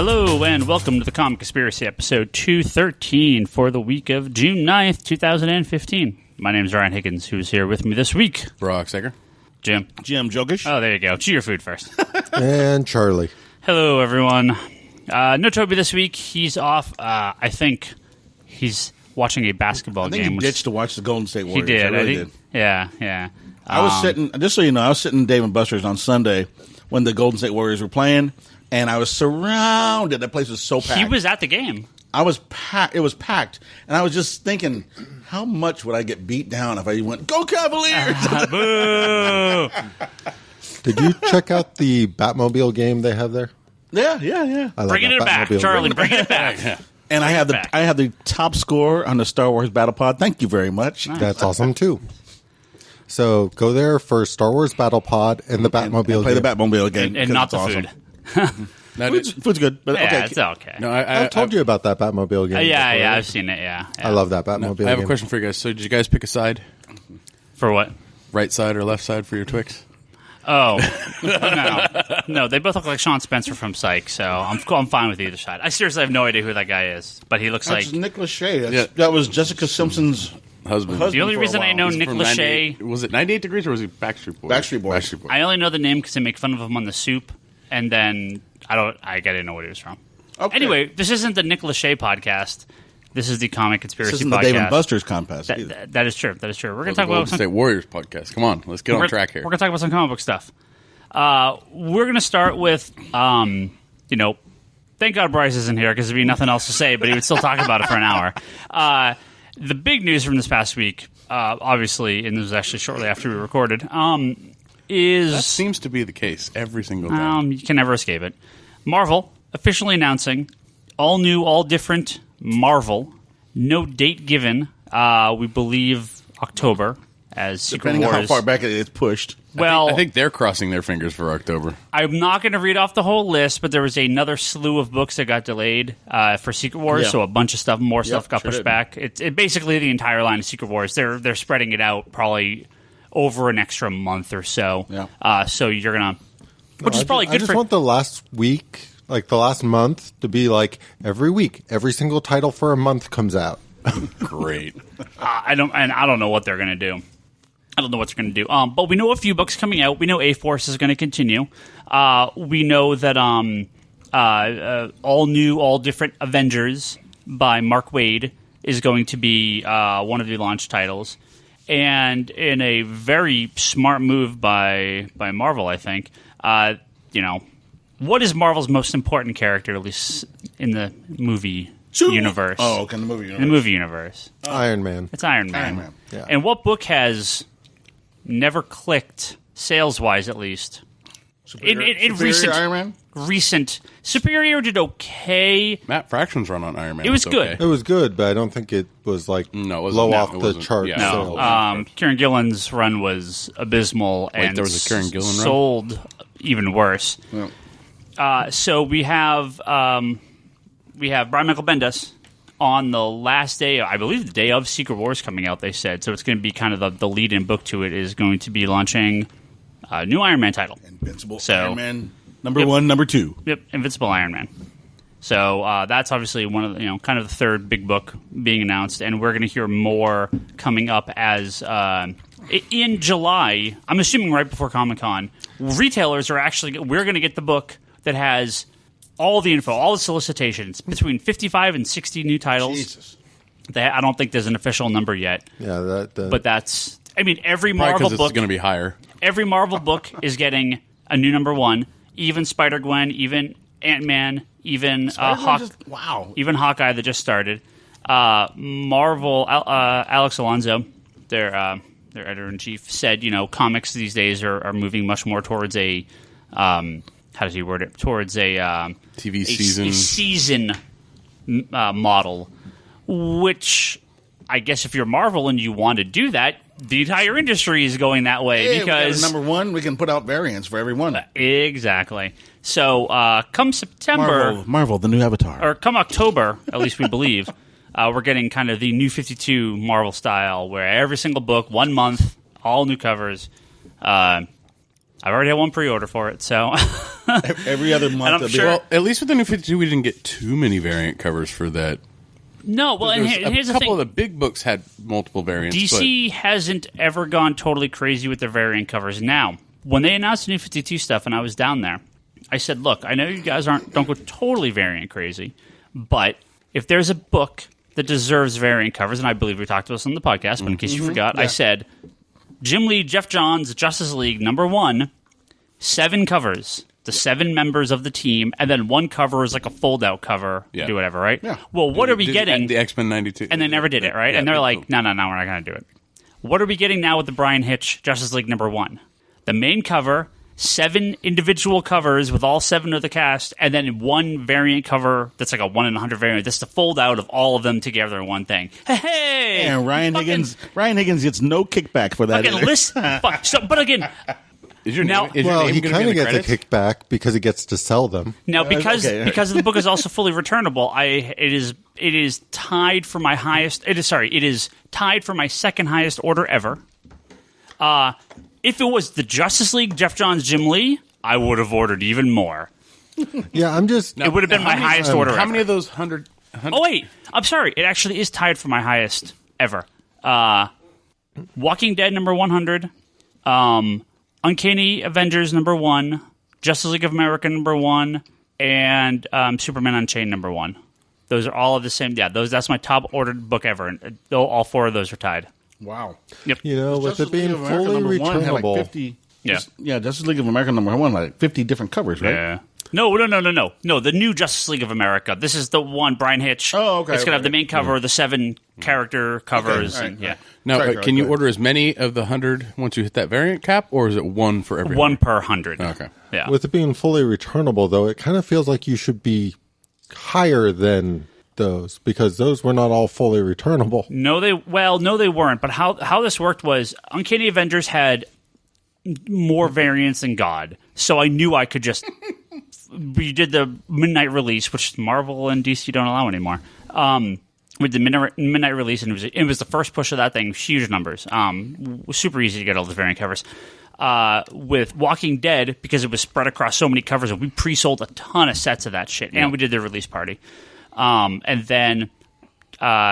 Hello and welcome to the Comic Conspiracy episode 213 for the week of June 9th, 2015. My name is Ryan Higgins, who's here with me this week. Brock Sager. Jim Jokisch. Oh, there you go. Chew your food first. And Charlie. Hello, everyone. No Toby this week. He's off. I think he's watching a basketball game. I think he ditched to watch the Golden State Warriors. He did. I really did. Yeah. I was sitting, just so you know, I was sitting in Dave & Buster's on Sunday when the Golden State Warriors were playing, and I was surrounded. That place was so packed. He was at the game. I was packed. It was packed, and I was just thinking, how much would I get beat down if I went, "Go Cavaliers"? Boo! Did you check out the Batmobile game they have there? Yeah. I love Bringing that it back, Batmobile Charlie. game. Bringing it back. And I have the top score on the Star Wars Battle Pod. Thank you very much. That's awesome, too. So go there for Star Wars Battle Pod and the Batmobile and play game. the Batmobile game. And not the awesome. food. Food's good, but Yeah, okay. it's okay. No, I told you about that Batmobile game. Yeah, before. I've seen it, yeah. I love that Batmobile game. I have a question for you guys. So, did you guys pick a side? For what? Right side or left side for your Twix? Oh, no, they both look like Sean Spencer from Psych, so I'm fine with either side. I seriously have no idea who that guy is, but he looks That's like Nick Lachey. That was Jessica Simpson's Husband. the only for a reason I while. know He's Nick from Lachey. 98 Was it 98 Degrees or was he Backstreet Boys? Backstreet Boys. I only know the name because they make fun of him on the Soup, and then I didn't know what he was from. Okay. Anyway, this isn't the Nick Lachey podcast. This is the Comic Conspiracy This isn't the podcast. Dave & Buster's contest either. That is true. That is true. We're going to The talk about Golden some State Warriors podcast. Come on, let's get on track here. We're going to talk about some comic book stuff. We're going to start with, thank God Bryce isn't here because there'd be nothing else to say, but he would still talk about it for an hour. The big news from this past week, obviously, and this was actually shortly after we recorded, is... That seems to be the case every single time. you can never escape it. Marvel officially announcing all new, all different Marvel. No date given. We believe October as Secret Depending on Wars. how far back it's pushed. Well, I think they're crossing their fingers for October. I'm not going to read off the whole list, but there was another slew of books that got delayed for Secret Wars, Yeah. so a bunch of stuff, more stuff got sure pushed did. back. It basically the entire line of Secret Wars. They're spreading it out probably over an extra month or so. Yeah. So you're gonna, which is probably I good just for. want the last week, like the last month, to be like every week, every single title for a month comes out. Great. I don't know what they're gonna do. I don't know what they're going to do. But we know a few books coming out. We know A-Force is going to continue. We know that all new, all different Avengers by Mark Waid is going to be one of the launch titles. And in a very smart move by Marvel, I think, what is Marvel's most important character, at least in the movie universe? Oh, okay, in the movie universe. In the movie universe. Iron Man. It's Iron Man. Iron Man. Yeah. And what book has never clicked, sales-wise at least? In recent Iron Man? recent Superior did okay. Matt Fraction's run on Iron Man. It was okay. It was good, but I don't think it was like No, it wasn't. low No, off it the wasn't. chart Yeah. sales. No, Kieran Gillen's run was abysmal, Wait, and there was a Kieran Gillen run? sold even worse. Yeah. So we have Brian Michael Bendis on the last day, I believe the day of Secret Wars coming out, they said. So it's going to be kind of the lead-in book to it is going to be launching a new Iron Man title. Invincible So- Iron Man, number 1, number 2. Yep, Invincible Iron Man. So that's obviously one of the, kind of the third big book being announced, and we're going to hear more coming up as in July. I'm assuming right before Comic-Con, retailers are we're going to get the book that has all the info, all the solicitations, between 55 and 60 new titles. Jesus. I don't think there's an official number yet, Yeah, but that's. I mean, every Probably Marvel because book it's going to be higher. every Marvel book is getting a new number 1. Even Spider-Gwen, even Ant-Man, even Wow. even Hawkeye that just started. Marvel, Alex Alonso, their editor-in-chief, said, comics these days are moving much more towards a, how does he word it? Towards a TV season. a season model, which I guess if you're Marvel and you want to do that, the entire industry is going that way Hey, because we got a number 1, we can put out variants for every one. exactly. So come September, Marvel, the new Avatar. or come October, at least we believe, we're getting kind of the new 52 Marvel style, where every single book, 1 month, all new covers. I've already had one pre-order for it, so Every other month. I'm sure- Well, at least with the New 52, we didn't get too many variant covers for that. No, well, and here's A the couple thing. of the big books had multiple variants. DC hasn't ever gone totally crazy with their variant covers. Now, when they announced the New 52 stuff and I was down there, I said, look, I know you guys don't go totally variant crazy, but if there's a book that deserves variant covers, and I believe we talked about this on the podcast, but in case you forgot, I said, Jim Lee, Jeff Johns, Justice League, #1, 7 covers. The 7 members of the team, and then 1 cover is like a fold-out cover. Yeah. Do whatever, right? Yeah. Well, what are we getting? The X-Men 92. And they never did it, right? Yeah, and they're like, no, we're not going to do it. What are we getting now with the Brian Hitch Justice League #1? The main cover, 7 individual covers with all 7 of the cast, and then 1 variant cover that's like a 1 in 100 variant. That's the fold-out of all of them together in one thing. Hey! And Ryan Higgins gets no kickback for that. Fucking listen. But again... Is your Now- name, is your Well, name he gonna be kind in of the gets a credits? kickback because he gets to sell them. Now, because okay. because the book is also fully returnable, it is tied for my highest. It is tied for my second highest order ever. If it was the Justice League, Jeff Johns, Jim Lee, I would have ordered even more. Yeah, I'm just. It would have been my highest order. How ever. many of those 100? Oh wait, I'm sorry. It actually is tied for my highest ever. Walking Dead #100. Uncanny Avengers #1, Justice League of America #1, and Superman Unchained #1. Those are all of the same. Yeah, that's my top ordered book ever, and all 4 of those are tied. Wow. Yep. You know, with Justice it being League of America fully #1 had like returnable. 50. Yeah. Justice League of America #1 like 50 different covers, right? Yeah. No. The new Justice League of America. This is the one, Brian Hitch. Oh, okay, It's going to have okay. the main cover, the 7 character covers. Okay, and, right, yeah. right. Now, Sorry, can you go ahead. order as many of the 100 once you hit that variant cap, or is it 1 for every 1 per 100. Okay. Yeah. With it being fully returnable, though, it kind of feels like you should be higher than those because those were not all fully returnable. No, they weren't. But how this worked was Uncanny Avengers had more variants than God, so I knew I could just. We did the midnight release, which Marvel and DC don't allow anymore. With the midnight release, and it was the first push of that thing, huge numbers. Super easy to get all the variant covers. With Walking Dead, because it was spread across so many covers, and we pre-sold a ton of sets of that shit, and we did the release party. And then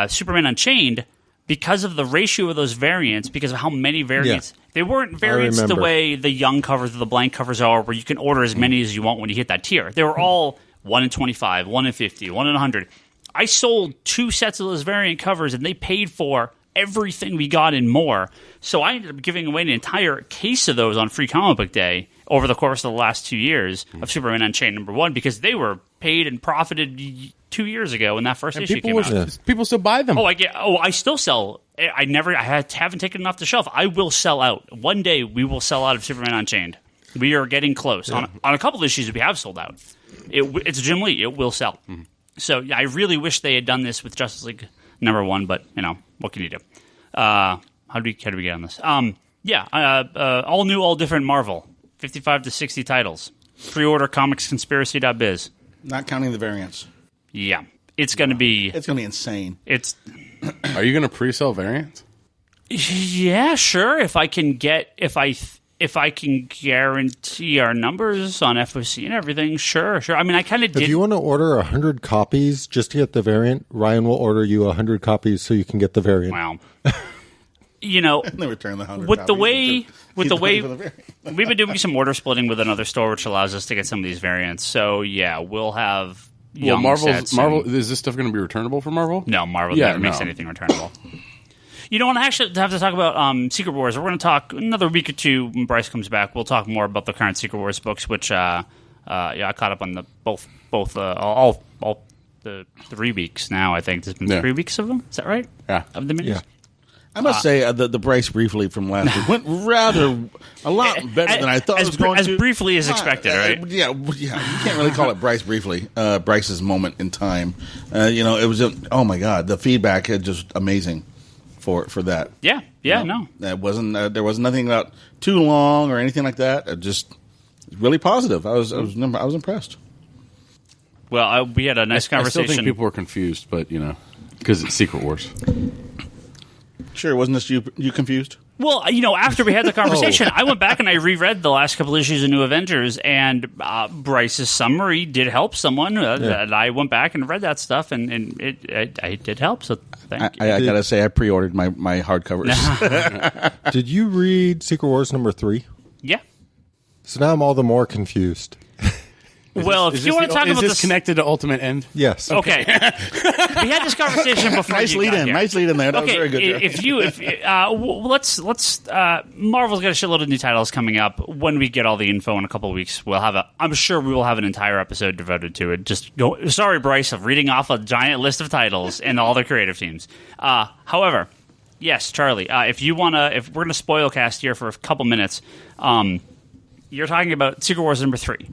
Superman Unchained, because of the ratio of those variants, because of how many variants, they weren't variants the remember. way the young covers or the blank covers are, where you can order as many as you want when you hit that tier. They were all 1 in 25, 1 in 50, 1 in 100. I sold 2 sets of those variant covers, and they paid for everything we got and more. So I ended up giving away an entire case of those on Free Comic Book Day over the course of the last 2 years of Superman Unchained #1 because they were paid and profited 2 years ago when that first issue came out. People still buy them. I still sell. Haven't taken it off the shelf. I will sell out. One day we will sell out of Superman Unchained. We are getting close. On a couple of issues we have sold out. It's Jim Lee. It will sell. Mm-hmm. So I really wish they had done this with Justice League #1, but what can you do? How do we get on this? All new, all different Marvel. 55 to 60 titles. Pre-order comicsconspiracy.biz. Not counting the variants. Yeah. It's going to be... It's going to be insane. It's... Are you going to pre-sell variants? Yeah, sure. If I can guarantee our numbers on FOC and everything, sure. I mean, I kind of did. If you want to order 100 copies just to get the variant, Ryan will order you 100 copies so you can get the variant. Wow. They return the 100 with the copies. way we've been doing some order splitting with another store, which allows us to get some of these variants. So yeah, we'll have. Well, sets Marvel. and- Is this stuff going to be returnable for Marvel? No, Marvel Yeah, never makes no. anything returnable. You know what? I actually have to talk about Secret Wars. We're going to talk another week or two when Bryce comes back. We'll talk more about the current Secret Wars books, which I caught up on the both all the 3 weeks now. I think there's been 3 weeks of them. Is that right? Yeah. Of the minis. Yeah. I must say the Bryce briefly from last week went a lot better than I thought it was going to. As briefly as expected, right? Yeah. You can't really call it Bryce briefly. Bryce's moment in time. It was oh my god, the feedback is just amazing for that. Yeah. No. That wasn't there was nothing about too long or anything like that. It just really positive. I was impressed. Well, we had a nice I still conversation. think people were confused, but because it's Secret Wars. Sure, wasn't this you confused? Well, after we had the conversation, I went back and I reread the last couple issues of New Avengers, and Bryce's summary did help someone. And I went back and read that stuff, and it did help. So thank you. I gotta say, I pre-ordered my hardcovers. Did you read Secret Wars #3? Yeah. So now I'm all the more confused. Well, if you want to talk about this connected to Ultimate End? Yes. Okay. We had this conversation before. Nice lead in. Nice lead in there. That was very good. Let's Marvel's got a shitload of new titles coming up. When we get all the info in a couple of weeks, I'm sure we will have an entire episode devoted to it. Sorry, Bryce, of reading off a giant list of titles and all the creative teams. However, yes, Charlie, if we're gonna spoil cast here for a couple minutes, you're talking about Secret Wars #3.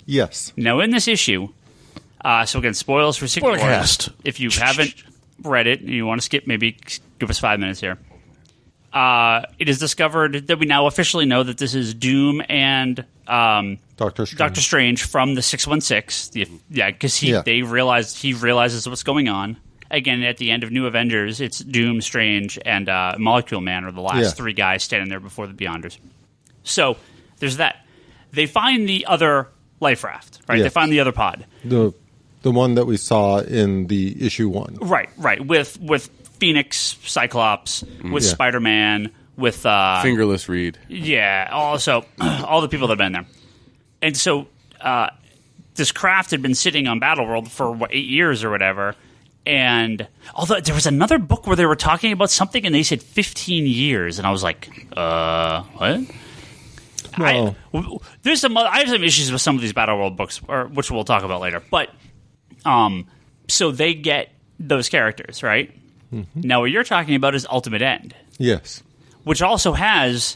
Yes. Now, in this issue, so again, spoilers for Secret Wars. If you haven't read it and you want to skip, maybe give us 5 minutes here. It is discovered that we now officially know that this is Doom and Doctor Strange from the 616. Because he realizes what's going on. Again, at the end of New Avengers, it's Doom, Strange, and Molecule Man are the last three guys standing there before the Beyonders. So there's that. They find the other life raft, right? They find the other pod. The one that we saw in the issue 1. Right. With Phoenix, Cyclops, with Spider-Man, with Fingerless Reed. Yeah, also all the people that have been there. And so this craft had been sitting on Battleworld for 8 years or whatever. And although there was another book where they were talking about something and they said 15 years, and I was like, what? Well, I have some issues with some of these Battleworld books, which we'll talk about later. But so they get those characters, right? Mm-hmm. Now, what you're talking about is Ultimate End. Yes. Which also has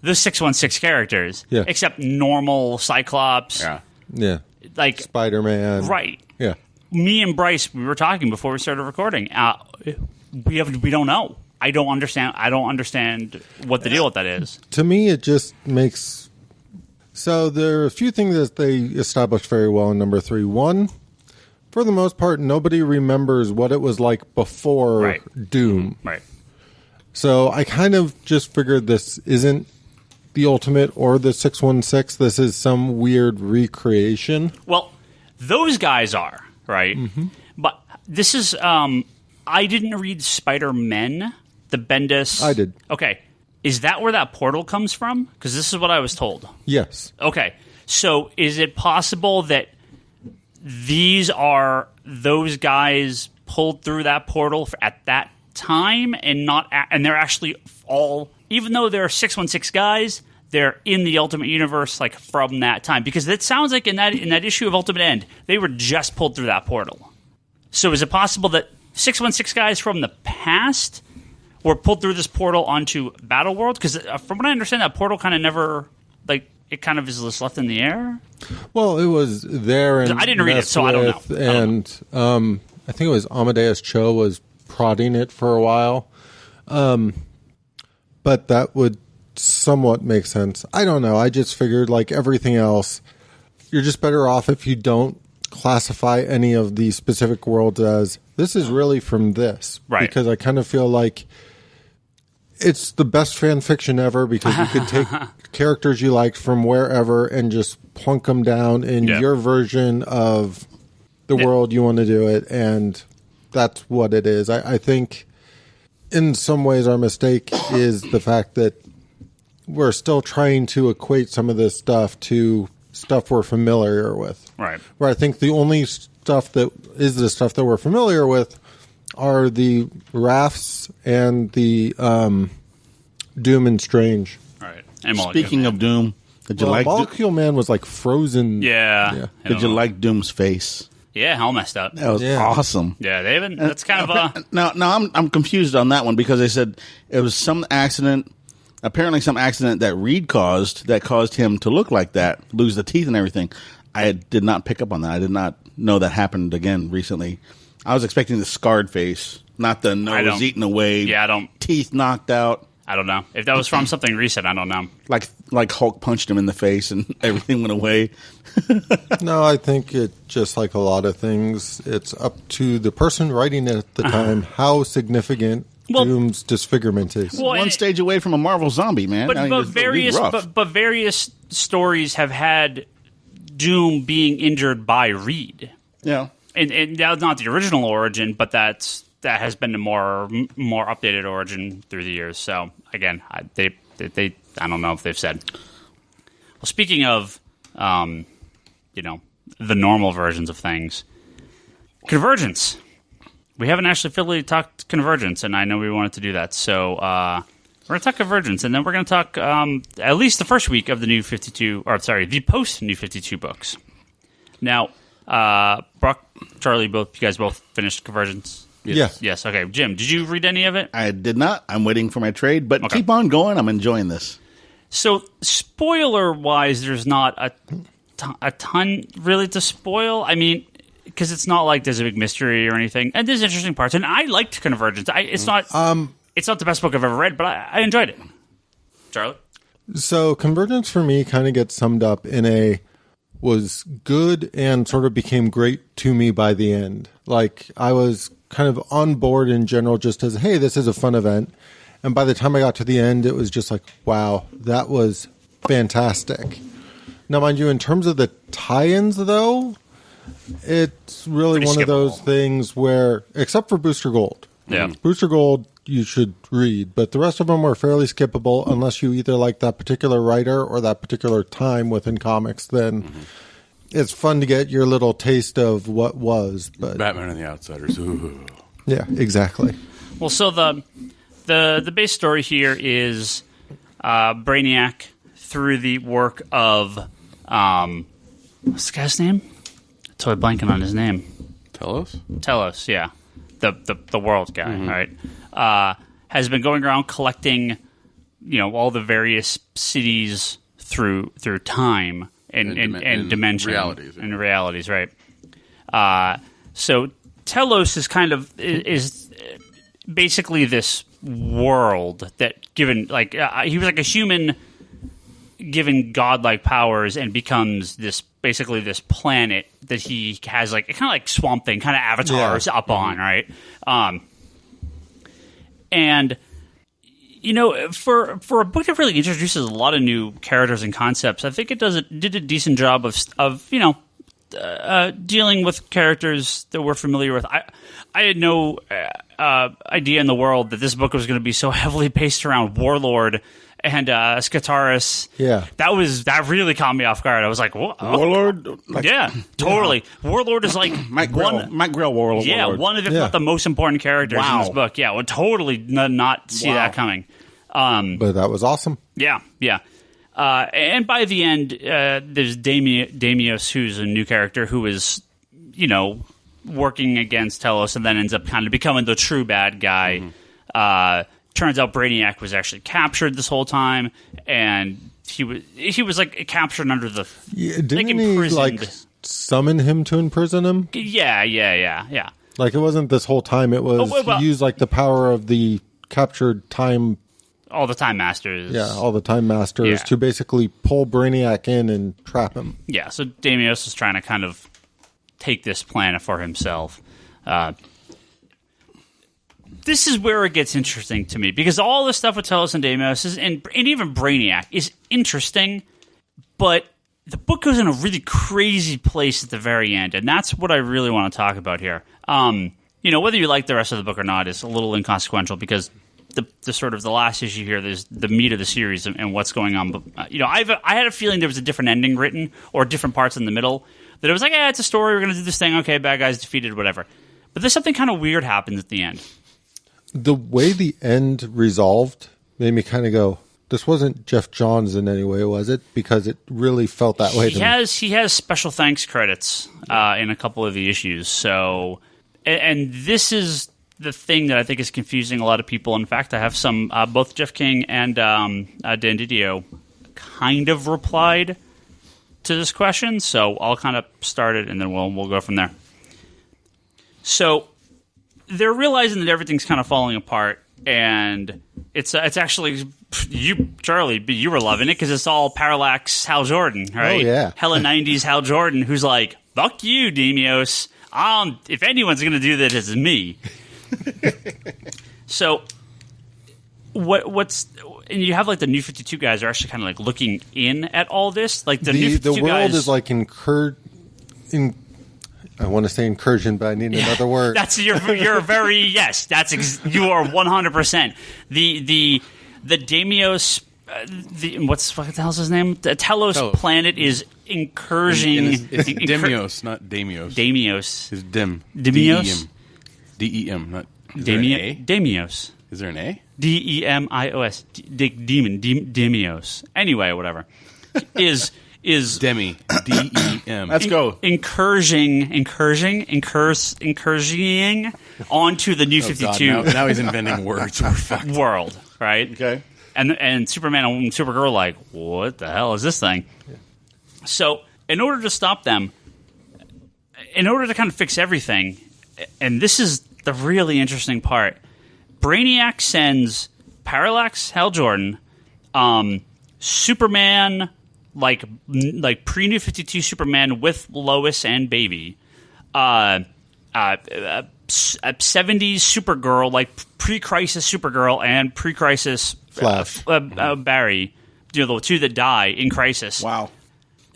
the 616 characters, except normal Cyclops. Yeah. Like Spider-Man. Right. Yeah. Me and Bryce, we were talking before we started recording. We don't know. I don't understand what the deal with that is. To me, it just makes... So there are a few things that they established very well in #3. One, for the most part, nobody remembers what it was like before Doom. Right. So I kind of just figured this isn't the Ultimate or the 616. This is some weird recreation. Well, those guys are, right? Mm-hmm. But this is... I didn't read Spider-Men, the Bendis... I did. Okay. Is that where that portal comes from? Because this is what I was told. Yes. Okay. So is it possible that these are those guys pulled through that portal at that time and they're actually all... Even though they're 616 guys, they're in the Ultimate Universe like from that time. Because it sounds like in that issue of Ultimate End, they were just pulled through that portal. So is it possible that 616 guys from the past were pulled through this portal onto Battleworld? Because from what I understand, that portal kind of never, like, it kind of is just left in the air. Well, it was there, and I didn't read it, so I don't know. And I think it was Amadeus Cho was prodding it for a while, but that would somewhat make sense. I don't know. I just figured, like everything else, you're just better off if you don't classify any of the specific worlds as this is really from this, right? Because I kind of feel like it's the best fan fiction ever because you could take characters you liked from wherever and just plunk them down in your version of the world you want to do it, and that's what it is. I think in some ways our mistake is the fact that we're still trying to equate some of this stuff to stuff we're familiar with. Right. Where I think the only stuff that is the stuff that we're familiar with are the rafts and the Doom and Strange. Right. And Speaking of Doom, did you like Molecule Man was like frozen. Yeah. Did you like Doom's face? Yeah, all messed up. That was awesome. Yeah, David. That's kind of now I'm confused on that one because they said it was some accident. Apparently, some accident that Reed caused that caused him to look like that, lose the teeth and everything. I did not pick up on that. I did not know that happened again recently. I was expecting the scarred face, not the nose eaten away. Yeah, I don't. Teeth knocked out. I don't know. If that was from something recent, I don't know. Like Hulk punched him in the face and everything went away. No, I think it just like a lot of things, it's up to the person writing it at the time how significant Doom's disfigurement is. Well, one stage away from a Marvel zombie, man. But various stories have had Doom being injured by Reed. Yeah. And that's not the original origin, but that has been a more updated origin through the years. So again, they I don't know if they've said. Well, speaking of, the normal versions of things, Convergence. We haven't actually fully talked Convergence, and I know we wanted to do that. So we're going to talk Convergence, and then we're going to talk at least the first week of the New 52, the post-New 52 books. Now, Brock, Charlie, you guys both finished Convergence? Yes. Yes, okay. Jim, did you read any of it? I did not. I'm waiting for my trade, but keep on going. I'm enjoying this. So, spoiler-wise, there's not a ton really to spoil. I mean, because it's not like there's a big mystery or anything, and there's interesting parts. And I liked Convergence. It's not the best book I've ever read, but I enjoyed it. Charlie? So Convergence for me kind of gets summed up in was good and sort of became great to me by the end. Like, I was kind of on board in general just as, hey, this is a fun event. And by the time I got to the end, it was just like, wow, that was fantastic. Now, mind you, in terms of the tie-ins, though, it's really one of those things where, except for Booster Gold. Yeah. Booster Gold, you should read, but the rest of them were fairly skippable unless you either like that particular writer or that particular time within comics. Then it's fun to get your little taste of what was. But Batman and the Outsiders. Ooh. Yeah, exactly. Well, so the base story here is Brainiac through the work of what's the guy's name? Totally blanking on his name. Telos, yeah. The world guy, right? Has been going around collecting, all the various cities through time and dimension realities, right? So Telos is is basically this world that given he was like a human given godlike powers and becomes this planet that he has kind of like Swamp Thing, kind of avatars up on, right? And for a book that really introduces a lot of new characters and concepts, I think it did a decent job of dealing with characters that we're familiar with. I had no idea in the world that this book was going to be so heavily based around Warlord and Skitaris. Yeah. That really caught me off guard. I was like, what? Warlord? Yeah, totally. Warlord is like Mike Grell Warlord. Yeah, one of, if not the most important characters in this book. Yeah, would totally not see that coming. But that was awesome. Yeah. And by the end, there's Damios, who's a new character who is, working against Telos and then ends up kind of becoming the true bad guy. Turns out Brainiac was actually captured this whole time, and he was captured under the didn't he summon him to imprison him? Yeah. Like, it wasn't this whole time. It was he used the power of the captured time. All the Time Masters. Yeah, all the Time Masters to basically pull Brainiac in and trap him. Yeah, so Damios is trying to kind of take this planet for himself. This is where it gets interesting to me, because all the stuff with Telos and Damios and even Brainiac is interesting, but the book goes in a really crazy place at the very end, and that's what I really want to talk about here. Whether you like the rest of the book or not is a little inconsequential, because the sort of the last issue here, there's the meat of the series and what's going on. But I had a feeling there was a different ending written, or different parts in the middle, that it was like, it's a story, we're going to do this thing, okay, bad guys defeated, whatever. But there's something kind of weird happens at the end. The way the end resolved made me kind of go, this wasn't Jeff Johns in any way, was it? Because it really felt that way to me. He has special thanks credits in a couple of the issues. So, and this is the thing that I think is confusing a lot of people. In fact, I have some, both Jeff King and Dan Didio kind of replied to this question. So I'll kind of start it, and then we'll go from there. So they're realizing that everything's kind of falling apart, and it's actually you, Charlie. You were loving it because it's all Parallax Hal Jordan, right? Oh yeah, hella 90s Hal Jordan, who's like, "Fuck you, Damios. If anyone's gonna do that, it's me." So what's and you have like the New 52 guys are actually kind of like looking in at all this. Like the New 52 the world guys, is like I want to say incursion, but I need another word. That's you're very yes. You are 100%. The Damios. What the hell's his name? The Telos planet is incursion. It's Demios, not Damios. Damios. It's Dim. Demios. D-E-M. Not is there an A? Damios. Is there an A? Demios. Demon. Demios. Anyway, whatever. Is Demi. D-E-M. Let's go. Incursioning onto the New 52 God, now he's inventing words. We're fucked. world, right? Okay. And Superman and Supergirl are like, what the hell is this thing? Yeah. So, in order to stop them, in order to kind of fix everything, and this is the really interesting part, Brainiac sends Parallax, Hal Jordan, Superman, like pre-New 52 Superman with Lois and Baby, 70s Supergirl, like pre-Crisis Supergirl and pre-Crisis Flash. Barry, the two that die in Crisis. Wow.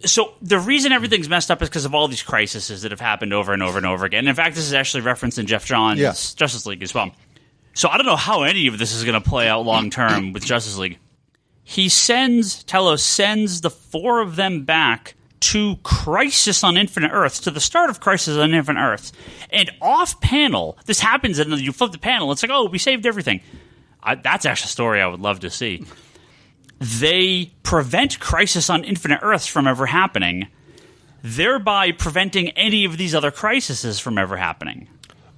So the reason everything's messed up is because of all these crises that have happened over and over and over again. And in fact, this is actually referenced in Jeff Johns' Justice League as well. So I don't know how any of this is going to play out long term with Justice League. Telos sends the four of them back to Crisis on Infinite Earths, to the start of Crisis on Infinite Earths. And off panel, this happens, and you flip the panel, it's like, oh, we saved everything. That's actually a story I would love to see. They prevent Crisis on Infinite Earths from ever happening, thereby preventing any of these other crises from ever happening.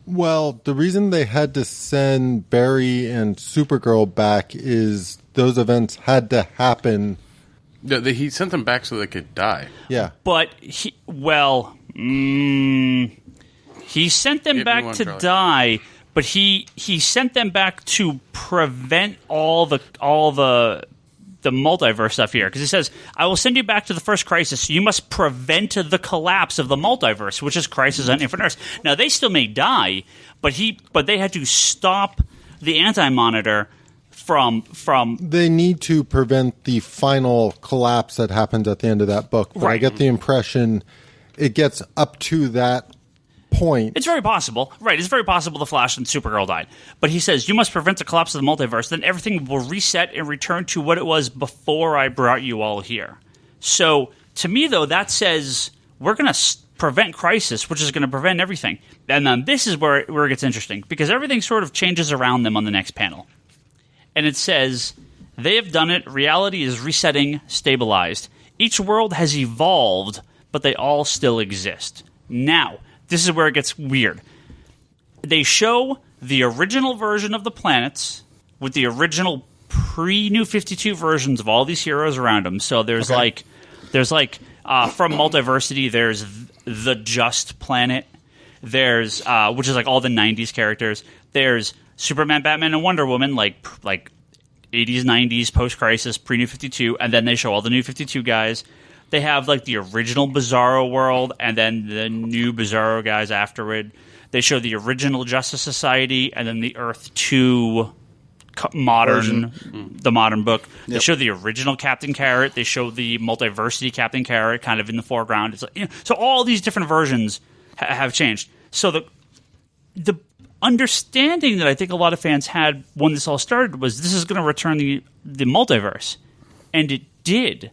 Well, the reason they had to send Barry and Supergirl back is those events had to happen. He sent them back so they could die. Yeah. But, he sent them back to die, but he sent them back to prevent all the multiverse stuff here, because he says, I will send you back to the first crisis, so you must prevent the collapse of the multiverse, which is Crisis on Infinite Earths. Now, they still may die, but they had to stop the Anti-Monitor from... They need to prevent the final collapse that happens at the end of that book. But right. I get the impression it gets up to that point. It's very possible. Right, it's very possible the Flash and Supergirl died. But he says, you must prevent the collapse of the multiverse, then everything will reset and return to what it was before I brought you all here. So, to me, though, that says we're going to prevent Crisis, which is going to prevent everything. And then this is where it gets interesting, because everything sort of changes around them on the next panel. And it says, they have done it, reality is resetting, stabilized. Each world has evolved, but they all still exist. Now, this is where it gets weird. They show the original version of the planets with the original pre-New 52 versions of all these heroes around them. So there's from Multiversity, there's the Just planet. There's which is like all the 90s characters. There's Superman, Batman, and Wonder Woman, like 80s, 90s, post-Crisis, pre-New 52, and then they show all the New 52 guys. They have like the original Bizarro world and then the new Bizarro guys afterward. They show the original Justice Society and then the Earth 2 modern book. Yep. They show the original Captain Carrot. They show the Multiversity Captain Carrot kind of in the foreground. It's like, so all these different versions have changed. So the understanding that I think a lot of fans had when this all started was this is going to return the multiverse. And it did.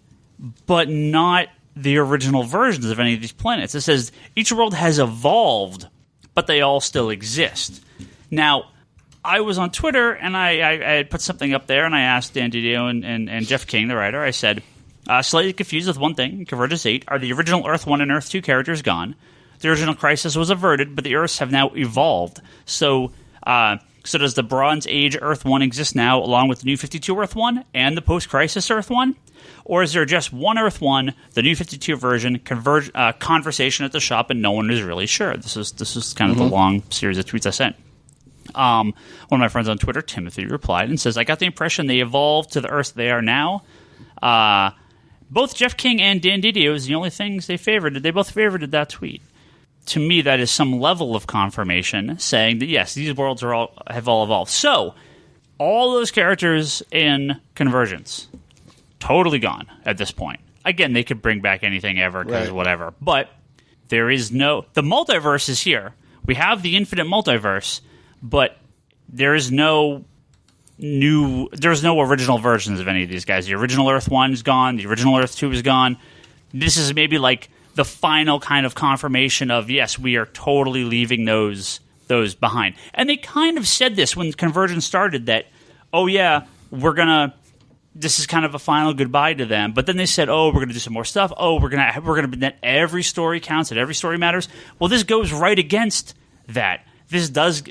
But not the original versions of any of these planets. It says each world has evolved, but they all still exist. Now, I was on Twitter, and I had put something up there, and I asked Dan Didio and Jeff King, the writer, I said, slightly confused with one thing, Convergence 8, are the original Earth 1 and Earth 2 characters gone? The original Crisis was averted, but the Earths have now evolved. So does the Bronze Age Earth 1 exist now, along with the New 52 Earth 1 and the post-Crisis Earth 1? Or is there just one Earth 1, the New 52 version, conversation at the shop, and no one is really sure? This is kind of the long series of tweets I sent. One of my friends on Twitter, Timothy, replied and says, I got the impression they evolved to the Earth they are now. Both Jeff King and Dan Didio is the only things they favorited. They both favorited that tweet. To me, that is some level of confirmation saying that, yes, these worlds have all evolved. So, all those characters in Convergence, totally gone at this point. Again, they could bring back anything ever because whatever. But there is no... The multiverse is here. We have the infinite multiverse, but there is no original versions of any of these guys. The original Earth 1 is gone. The original Earth 2 is gone. This is maybe like the final kind of confirmation of, yes, we are totally leaving those behind. And they kind of said this when Convergence started that, oh yeah, this is kind of a final goodbye to them. But then they said, oh, we're going to do some more stuff. Oh, we're going to that every story counts and every story matters. Well, this goes right against that. This does,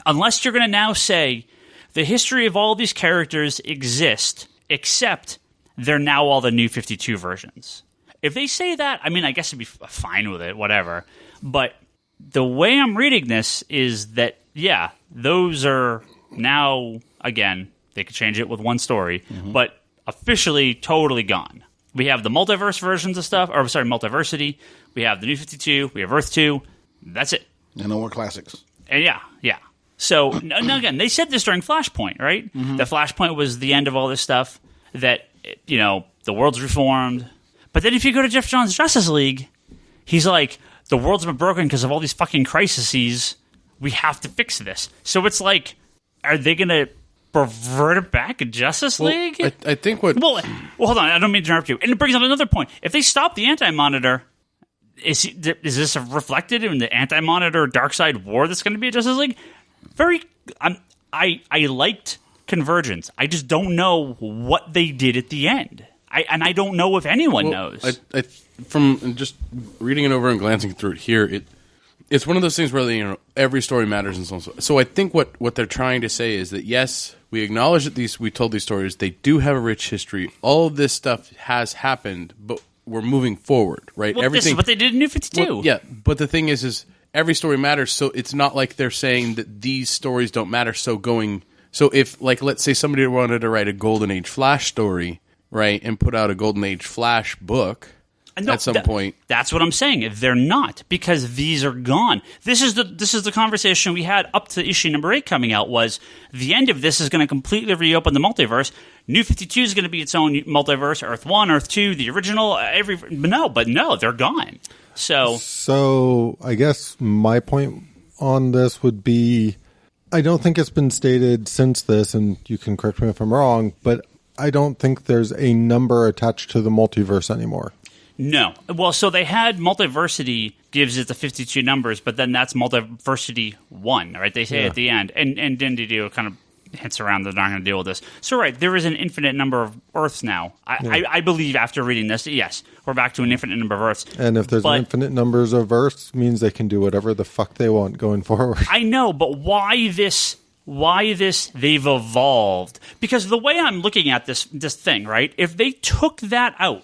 unless you're going to now say the history of all these characters exist, except they're now all the New 52 versions. If they say that, I mean, I guess I'd be fine with it, whatever. But the way I'm reading this is that, yeah, those are now, again, they could change it with one story, but officially totally gone. We have the multiverse versions of stuff, or sorry, multiversity. We have the New 52. We have Earth 2. That's it. And no more classics. And yeah. So, now again, they said this during Flashpoint, right? The Flashpoint was the end of all this stuff, that, the world's reformed. But then if you go to Jeff Johns' Justice League, he's like, the world's been broken because of all these fucking crises. We have to fix this. So it's like, are they going to revert it back in Justice League? I think what... Well, hold on. I don't mean to interrupt you. And it brings up another point. If they stop the Anti-Monitor, is this reflected in the Anti-Monitor Darkseid war that's going to be at Justice League? I liked Convergence. I just don't know what they did at the end. I don't know if anyone knows. From just reading it over and glancing through it here, it's one of those things where every story matters and so on. So I think what they're trying to say is that, yes, we acknowledge that we told these stories. They do have a rich history. All of this stuff has happened, but we're moving forward, right? Well, this is what they did in New 52. Well, yeah, but the thing is every story matters. So it's not like they're saying that these stories don't matter. So if, like, let's say somebody wanted to write a Golden Age Flash story, right, and put out a Golden Age Flash book at some point. That's what I'm saying. They're not, because these are gone. This is the conversation we had up to issue number 8 coming out, was the end of this is going to completely reopen the multiverse. New 52 is going to be its own multiverse. Earth 1, Earth 2, the original, but no, they're gone. So I guess my point on this would be, I don't think it's been stated since this, and you can correct me if I'm wrong, but I don't think there's a number attached to the multiverse anymore. No. Well, so they had Multiversity gives it the 52 numbers, but then that's Multiversity 1, right? They say at the end. And Dendidio kind of hints around they're not going to deal with this. So, right, there is an infinite number of Earths now. I believe after reading this, yes, we're back to an infinite number of Earths. And if there's infinite numbers of Earths, means they can do whatever the fuck they want going forward. I know, but why this? They've evolved. Because the way I'm looking at this thing, right, if they took that out,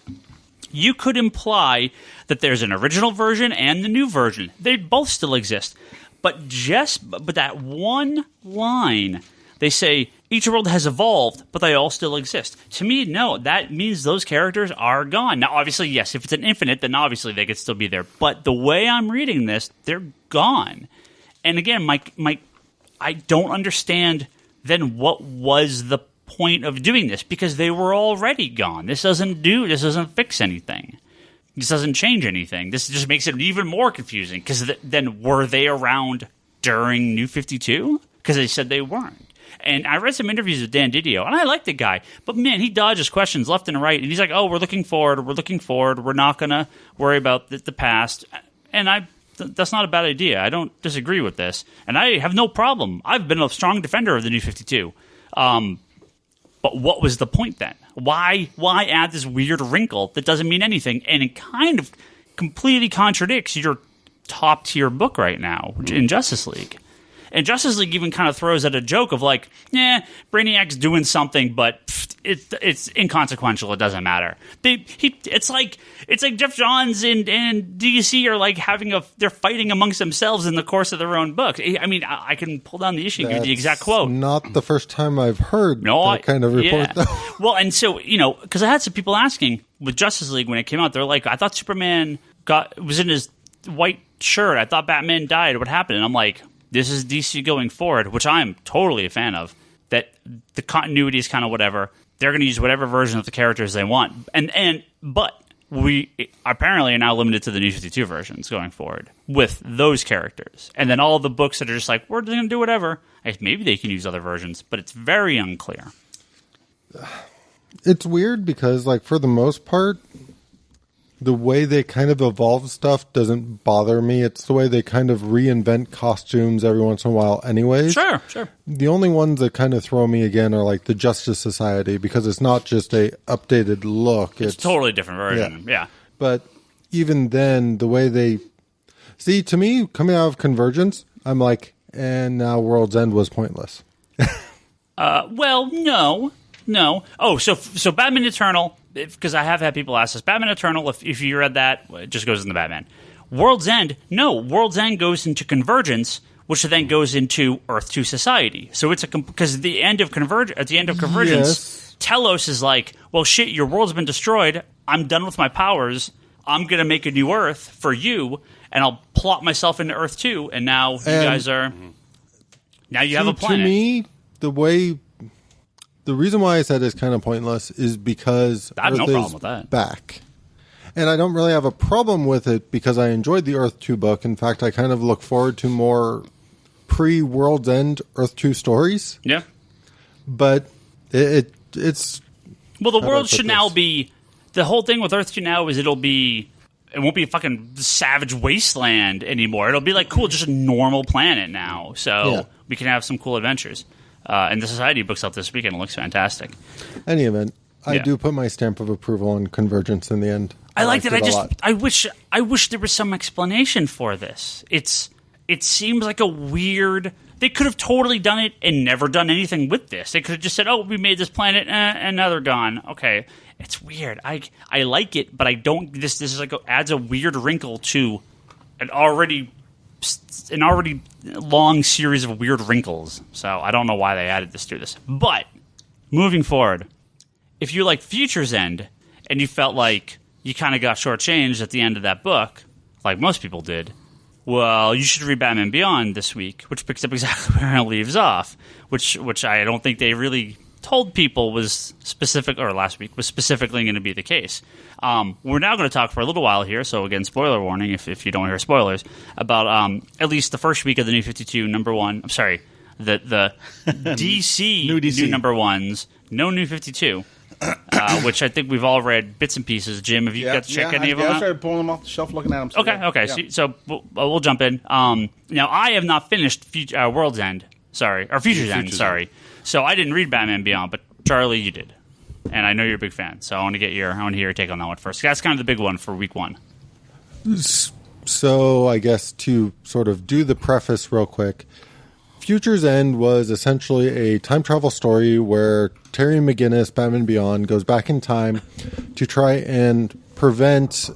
you could imply that there's an original version and the new version. They both still exist. But that one line, they say, each world has evolved, but they all still exist. To me, no, that means those characters are gone. Now, obviously, yes, if it's an infinite, then obviously they could still be there. But the way I'm reading this, they're gone. And again, I don't understand then what was the point of doing this, because they were already gone. This doesn't fix anything. This doesn't change anything. This just makes it even more confusing, because then were they around during New 52? Because they said they weren't. And I read some interviews with Dan Didio, and I like the guy, but man, he dodges questions left and right, and he's like, oh, we're looking forward, we're not going to worry about the past. And that's not a bad idea. I don't disagree with this, and I have no problem. I've been a strong defender of the New 52. But what was the point then? Why add this weird wrinkle that doesn't mean anything, and it kind of completely contradicts your top-tier book right now in Justice League? And Justice League even kind of throws out a joke of like, Brainiac's doing something, but it's inconsequential. It doesn't matter. It's like Jeff Johns and DC are like they're fighting amongst themselves in the course of their own book. I mean, I can pull down the issue and give you the exact quote. Not the first time I've heard that kind of report, though. Well, and so, because I had some people asking with Justice League when it came out, they're like, I thought Superman was in his white shirt. I thought Batman died. What happened? And I'm like, this is DC going forward, which I'm totally a fan of. that the continuity is kind of whatever. They're going to use whatever version of the characters they want, but we apparently are now limited to the New 52 versions going forward with those characters. And then all the books that are just like, we're going to do whatever. Maybe they can use other versions, but it's very unclear. It's weird because, like, for the most part, the way they kind of evolve stuff doesn't bother me. It's the way they kind of reinvent costumes every once in a while anyways. Sure. The only ones that kind of throw me again are like the Justice Society, because it's not just a updated look. It's a totally different version. Yeah. But even then, the way they... See, to me, coming out of Convergence, I'm like, and now World's End was pointless. Well, no. Oh, so Batman Eternal, because I have had people ask us, Batman Eternal, if you read that, it just goes in the Batman. World's End, no. World's End goes into Convergence, which then goes into Earth 2 Society. So it's because at the end of Convergence, Yes. Telos is like, well, shit, your world's been destroyed. I'm done with my powers. I'm going to make a new Earth for you, and I'll plot myself into Earth 2, and now you guys are... Now you have a planet. To me, the reason why I said it's kind of pointless is because I have Earth no problem is with that. back. And I don't really have a problem with it because I enjoyed the Earth 2 book. In fact, I kind of look forward to more pre-World's End Earth 2 stories. Yeah. But it's... Well, the how do I world put should now this? be... The whole thing with Earth 2 now is it won't be a fucking savage wasteland anymore. It'll be like, cool, just a normal planet now. So we can have some cool adventures. And the Society book's out this weekend. It looks fantastic. Any event, I Yeah. do put my stamp of approval on Convergence in the end. I liked it. a lot. I wish there was some explanation for this. It seems like a weird... They could have totally done it and never done anything with this. They could have just said, oh, we made this planet, and now they're gone. Okay. It's weird. I like it, but I don't... This is like adds a weird wrinkle to an already long series of weird wrinkles. So I don't know why they added this to this. But moving forward, if you like Future's End and you felt like you kind of got shortchanged at the end of that book, like most people did, well, you should read Batman Beyond this week, which picks up exactly where it leaves off, which I don't think they really told people was specific, or last week was specifically going to be the case. We're now going to talk for a little while here, so again, spoiler warning if you don't hear spoilers, about at least the first week of the New 52 number one. I'm sorry, the DC new number ones, no New 52, which I think we've all read bits and pieces. Jim, have you got to check any of them out? I started pulling them off the shelf, looking at them. So Okay. Yeah. So we'll jump in. Now, I have not finished World's End, or Future's End, sorry. So I didn't read Batman Beyond, but Charlie, you did, and I know you're a big fan. So I want to hear your take on that one first. That's kind of the big one for week one. So I guess to sort of do the preface real quick, Future's End was essentially a time travel story where Terry McGinnis, Batman Beyond, goes back in time to try and prevent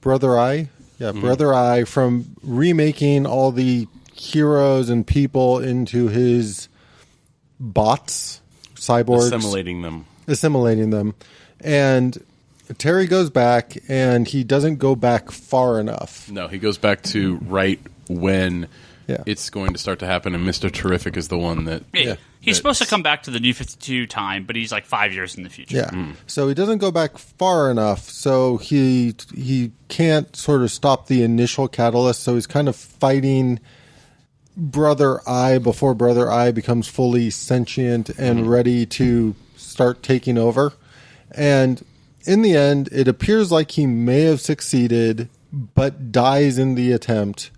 Brother Eye from remaking all the heroes and people into his bots, cyborgs. Assimilating them. And Terry goes back, and he doesn't go back far enough. No, he goes back to right when it's going to start to happen, and Mr. Terrific is the one that... He's supposed to come back to the New 52 time, but he's like 5 years in the future. Yeah. So he doesn't go back far enough, so he can't sort of stop the initial catalyst, so he's kind of fighting Brother Eye before Brother Eye becomes fully sentient and ready to start taking over. And in the end, it appears like he may have succeeded, but dies in the attempt.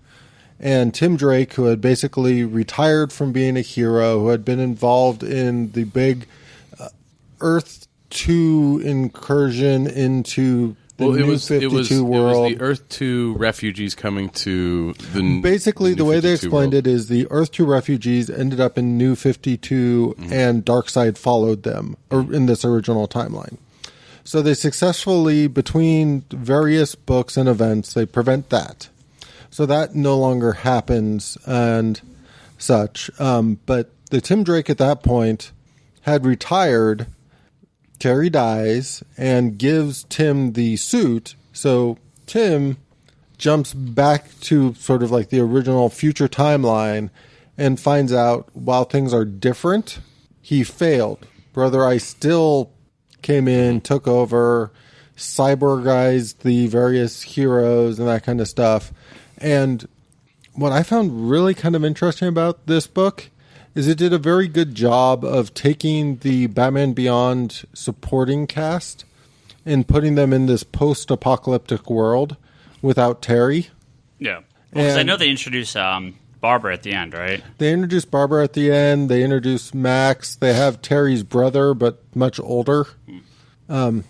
And Tim Drake, who had basically retired from being a hero, who had been involved in the big Earth 2 incursion into the New 52 world. It was the Earth 2 refugees coming to the... Basically, the way they explained it is the Earth 2 refugees ended up in New 52, and Darkseid followed them in this original timeline. So they successfully, between various books and events, they prevent that. So that no longer happens and such. But the Tim Drake at that point had retired. Terry dies and gives Tim the suit. So Tim jumps back to sort of like the original future timeline and finds out while things are different, he failed. Brother Ice still came in, took over, cyborgized the various heroes and that kind of stuff. And what I found really kind of interesting about this book is it did a very good job of taking the Batman Beyond supporting cast and putting them in this post-apocalyptic world without Terry. Yeah. Because I know they introduced Barbara at the end, right? They introduced Barbara at the end. They introduced Max. They have Terry's brother, but much older. In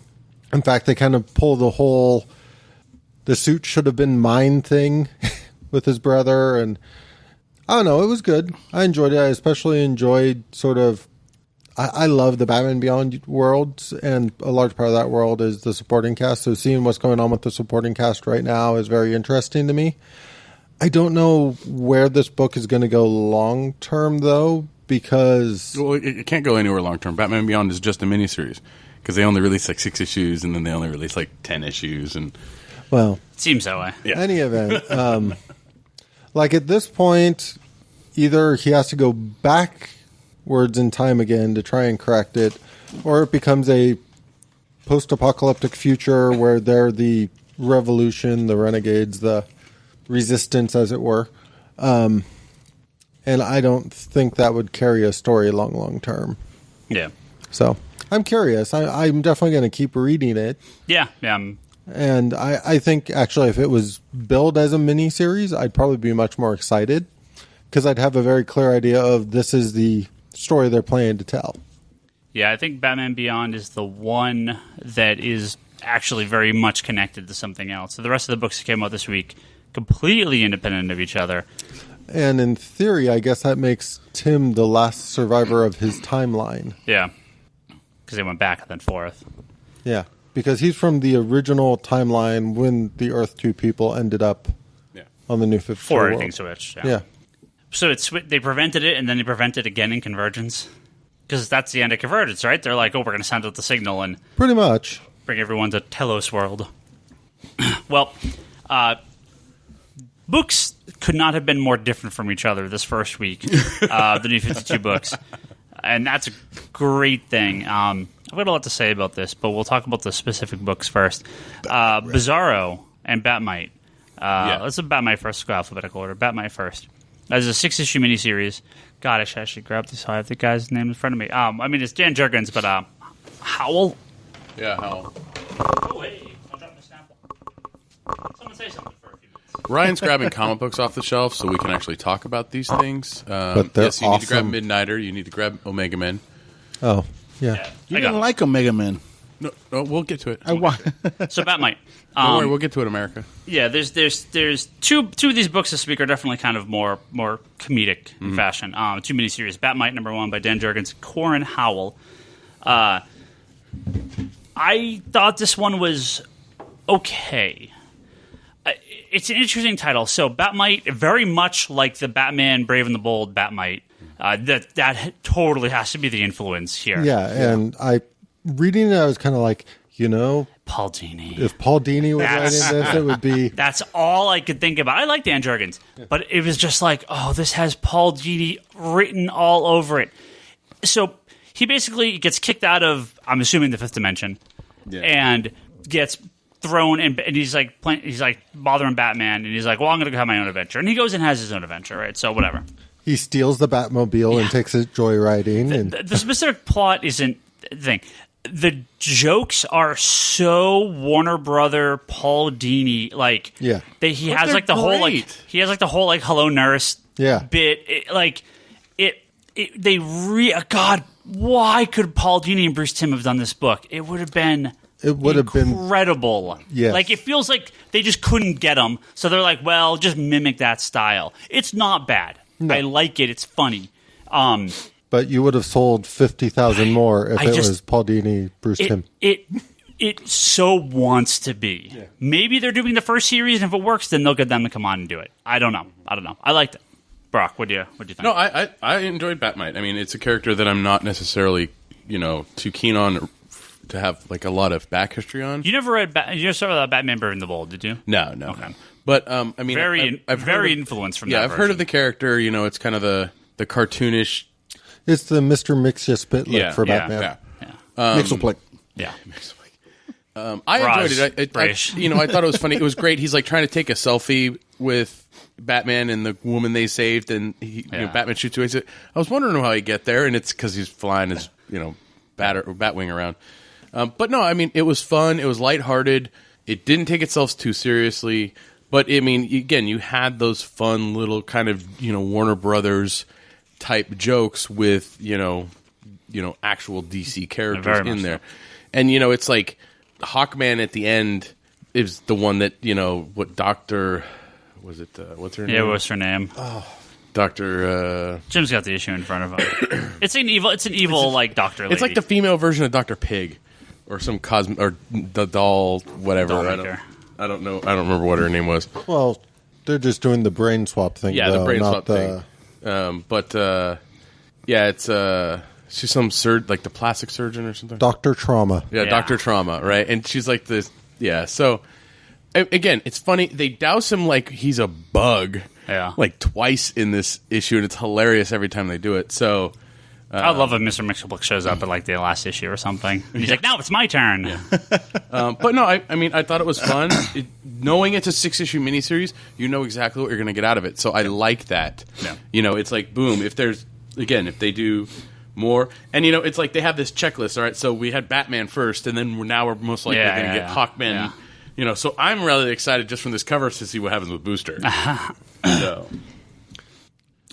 fact, they kind of pull the whole "the suit should have been mine" thing with his brother. And I don't know. It was good. I enjoyed it. I especially enjoyed sort of... I love the Batman Beyond world, and a large part of that world is the supporting cast. So seeing what's going on with the supporting cast right now is very interesting to me. I don't know where this book is going to go long term, though, because... Well, it can't go anywhere long term. Batman Beyond is just a miniseries, because they only release like 6 issues, and then they only release like 10 issues. And well, seems that way. Yeah. Any event, like at this point, either he has to go backwards in time again to try and correct it, or it becomes a post-apocalyptic future where they're the revolution, the renegades, the resistance, as it were. And I don't think that would carry a story long term. Yeah. So I'm curious. I'm definitely going to keep reading it. Yeah. And I think, actually, if it was billed as a miniseries, I'd probably be much more excited because I'd have a very clear idea of this is the story they're planning to tell. Yeah, I think Batman Beyond is the one that is actually very much connected to something else. So the rest of the books that came out this week, completely independent of each other. And in theory, I guess that makes Tim the last survivor of his timeline. Yeah, because they went back and then forth. Yeah, because he's from the original timeline when the Earth 2 people ended up on the New 52 Before world. everything switched. Yeah. So they prevented it, and then they prevented it again in Convergence? Because that's the end of Convergence, right? They're like, oh, we're going to send out the signal and pretty much bring everyone to Telos World. Well, books could not have been more different from each other this first week, the New 52 books. And that's a great thing. I've got a lot to say about this, but we'll talk about the specific books first. Bizarro and Batmite. Let's do Batmite first. Let's go alphabetical order. Batmite first. As a 6-issue miniseries. God, I should actually grab this. I have the guy's name in front of me. I mean, it's Dan Jurgens, but Howell. yeah, Howell. Oh, hey. I'll drop my sample. Someone say something for a few minutes. Ryan's grabbing comic books off the shelf so we can actually talk about these things. But they're yes, you need to grab awesome. Midnighter. You need to grab Omega Men. Oh, yeah. You didn't like Omega Man. No, we'll get to it. I wa- So Batmite. Don't worry, we'll get to it, America. Yeah, there's two of these books this week are definitely kind of more comedic in fashion. 2 miniseries: Batmite #1 by Dan Jurgens, Corin Howell. I thought this one was okay. It's an interesting title. So Batmite, very much like the Batman Brave and the Bold Batmite, that totally has to be the influence here. Yeah, and reading it, I was kind of like, Paul Dini. if Paul Dini was writing this, it would be... That's all I could think about. I like Dan Jurgens, but it was just like, oh, this has Paul Dini written all over it. So he basically gets kicked out of, I'm assuming, the 5th dimension, and gets thrown in, and he's like bothering Batman, and he's like, well, I'm going to go have my own adventure. And he goes and has his own adventure, right? So whatever. He steals the Batmobile and takes it joyriding. The specific plot isn't the thing. The jokes are so Warner Brother, Paul Dini, like he has like the whole Hello Nurse bit. God, why could Paul Dini and Bruce Timm have done this book? It would have been incredible. Yes. Like it feels like they just couldn't get them, so they're like, well, just mimic that style. It's not bad. No. I like it. It's funny. But you would have sold 50,000 more if it was Paul Dini, Bruce Timm. It so wants to be. Yeah. Maybe they're doing the first series, and if it works, then they'll get them to come on and do it. I don't know. I liked it. Brock, what do you think? No, I enjoyed Batmite. I mean, it's a character that I'm not necessarily, too keen on to have like a lot of back history on. You never read you never saw Batman Brave and the Bold, did you? No. Okay. But I mean, I've very influenced from that. Yeah, I've heard of the character. You know, it's kind of the cartoonish. It's the Mr. Mixia-Spitlick for Batman. Mixelplick. Yeah. I enjoyed it. I thought it was funny. It was great. He's like trying to take a selfie with Batman and the woman they saved, and Batman shoots away. I was wondering how he get there, and it's because he's flying his Batwing around. But no, I mean, it was fun. It was lighthearted. It didn't take itself too seriously. But I mean, again, you had those fun little kind of Warner Brothers type jokes with actual DC characters in there, and it's like Hawkman at the end is the one that what Doctor was it? What's her name? Yeah, what's her name? Doctor. Jim's got the issue in front of him. It's an evil like Doctor Lady. It's like the female version of Dr. Pig, or some or the doll, whatever. I don't know. I don't remember what her name was. Well, they're just doing the brain swap thing. Yeah, though, the brain not swap thing. But it's she's some like the plastic surgeon or something. Dr. Trauma. Yeah, Dr. Trauma, right? And she's like this. Yeah. So again, it's funny. They douse him like he's a bug. Yeah. Like twice in this issue, and it's hilarious every time they do it. So. I love if Mr. Mixelplick shows up at like the last issue or something. He's like, "Now it's my turn." Yeah. But no, I mean, I thought it was fun. Knowing it's a 6-issue miniseries, you know exactly what you're going to get out of it. So I like that. Yeah. It's like boom. If they do more, and it's like they have this checklist. All right, so we had Batman first, and then now we're most likely going to get Hawkman. Yeah. So I'm really excited just from this cover to see what happens with Booster. So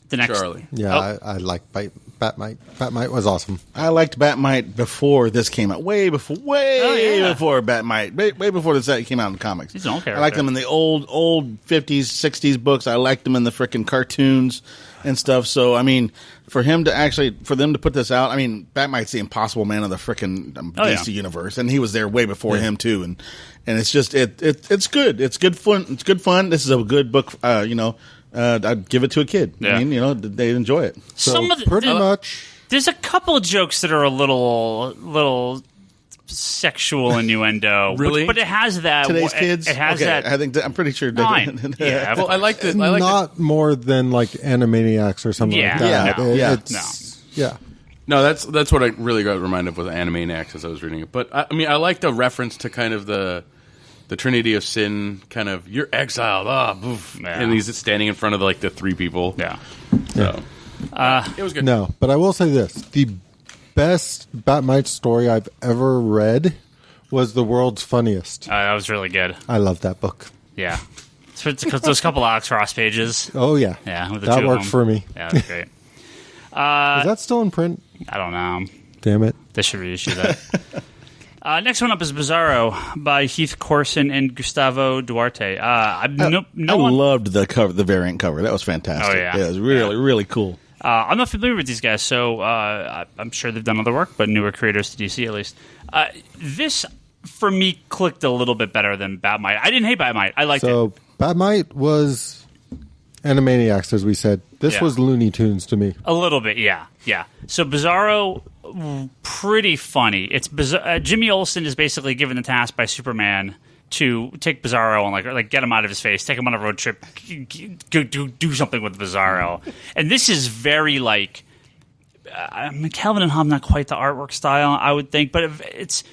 the next, Charlie. Yeah, I like Batmite. Batmite was awesome. I liked Batmite before this came out. Way before Batmite. Way before this came out in comics. He's an old character. I liked them in the old 50s, 60s books. I liked them in the frickin' cartoons and stuff. So, I mean, for them to put this out, I mean, Batmite's the Impossible Man of the frickin' DC universe. And he was there way before him, too. And it's just, it's good. It's good fun. It's good fun. This is a good book, I'd give it to a kid. Yeah. I mean, they'd enjoy it. So pretty much. There's a couple of jokes that are a little sexual innuendo. Really? But it has that. Today's kids? It has that. I'm pretty sure. Fine. Yeah. Well, I liked it. Not more than like Animaniacs or something like that. No. No, that's what I really got reminded of with Animaniacs as I was reading it. But I mean, I like the reference to kind of the Trinity of Sin, kind of you're exiled, and he's standing in front of the 3 people. Yeah. So it was good. No, but I will say this: the best Batmite story I've ever read was The World's Funniest. That was really good. I love that book. Yeah. It's those couple Alex Ross pages. Oh yeah, yeah, with the that two worked of them. for me. Yeah, that's great. Is that still in print? I don't know. Damn it! They should reissue that. Next one up is Bizarro by Heath Corson and Gustavo Duarte. I loved the cover, the variant cover. That was fantastic. Oh, yeah. It was really cool. I'm not familiar with these guys, so I'm sure they've done other work, but newer creators to DC at least. This, for me, clicked a little bit better than Batmite. I didn't hate Batmite. I liked it. So Batmite was Animaniacs, as we said. This was Looney Tunes to me. A little bit, yeah. So Bizarro, pretty funny. It's Jimmy Olsen is basically given the task by Superman to take Bizarro and like get him out of his face, take him on a road trip, do something with Bizarro. And this is very Calvin and Hobbes, not quite the artwork style, I would think, but it's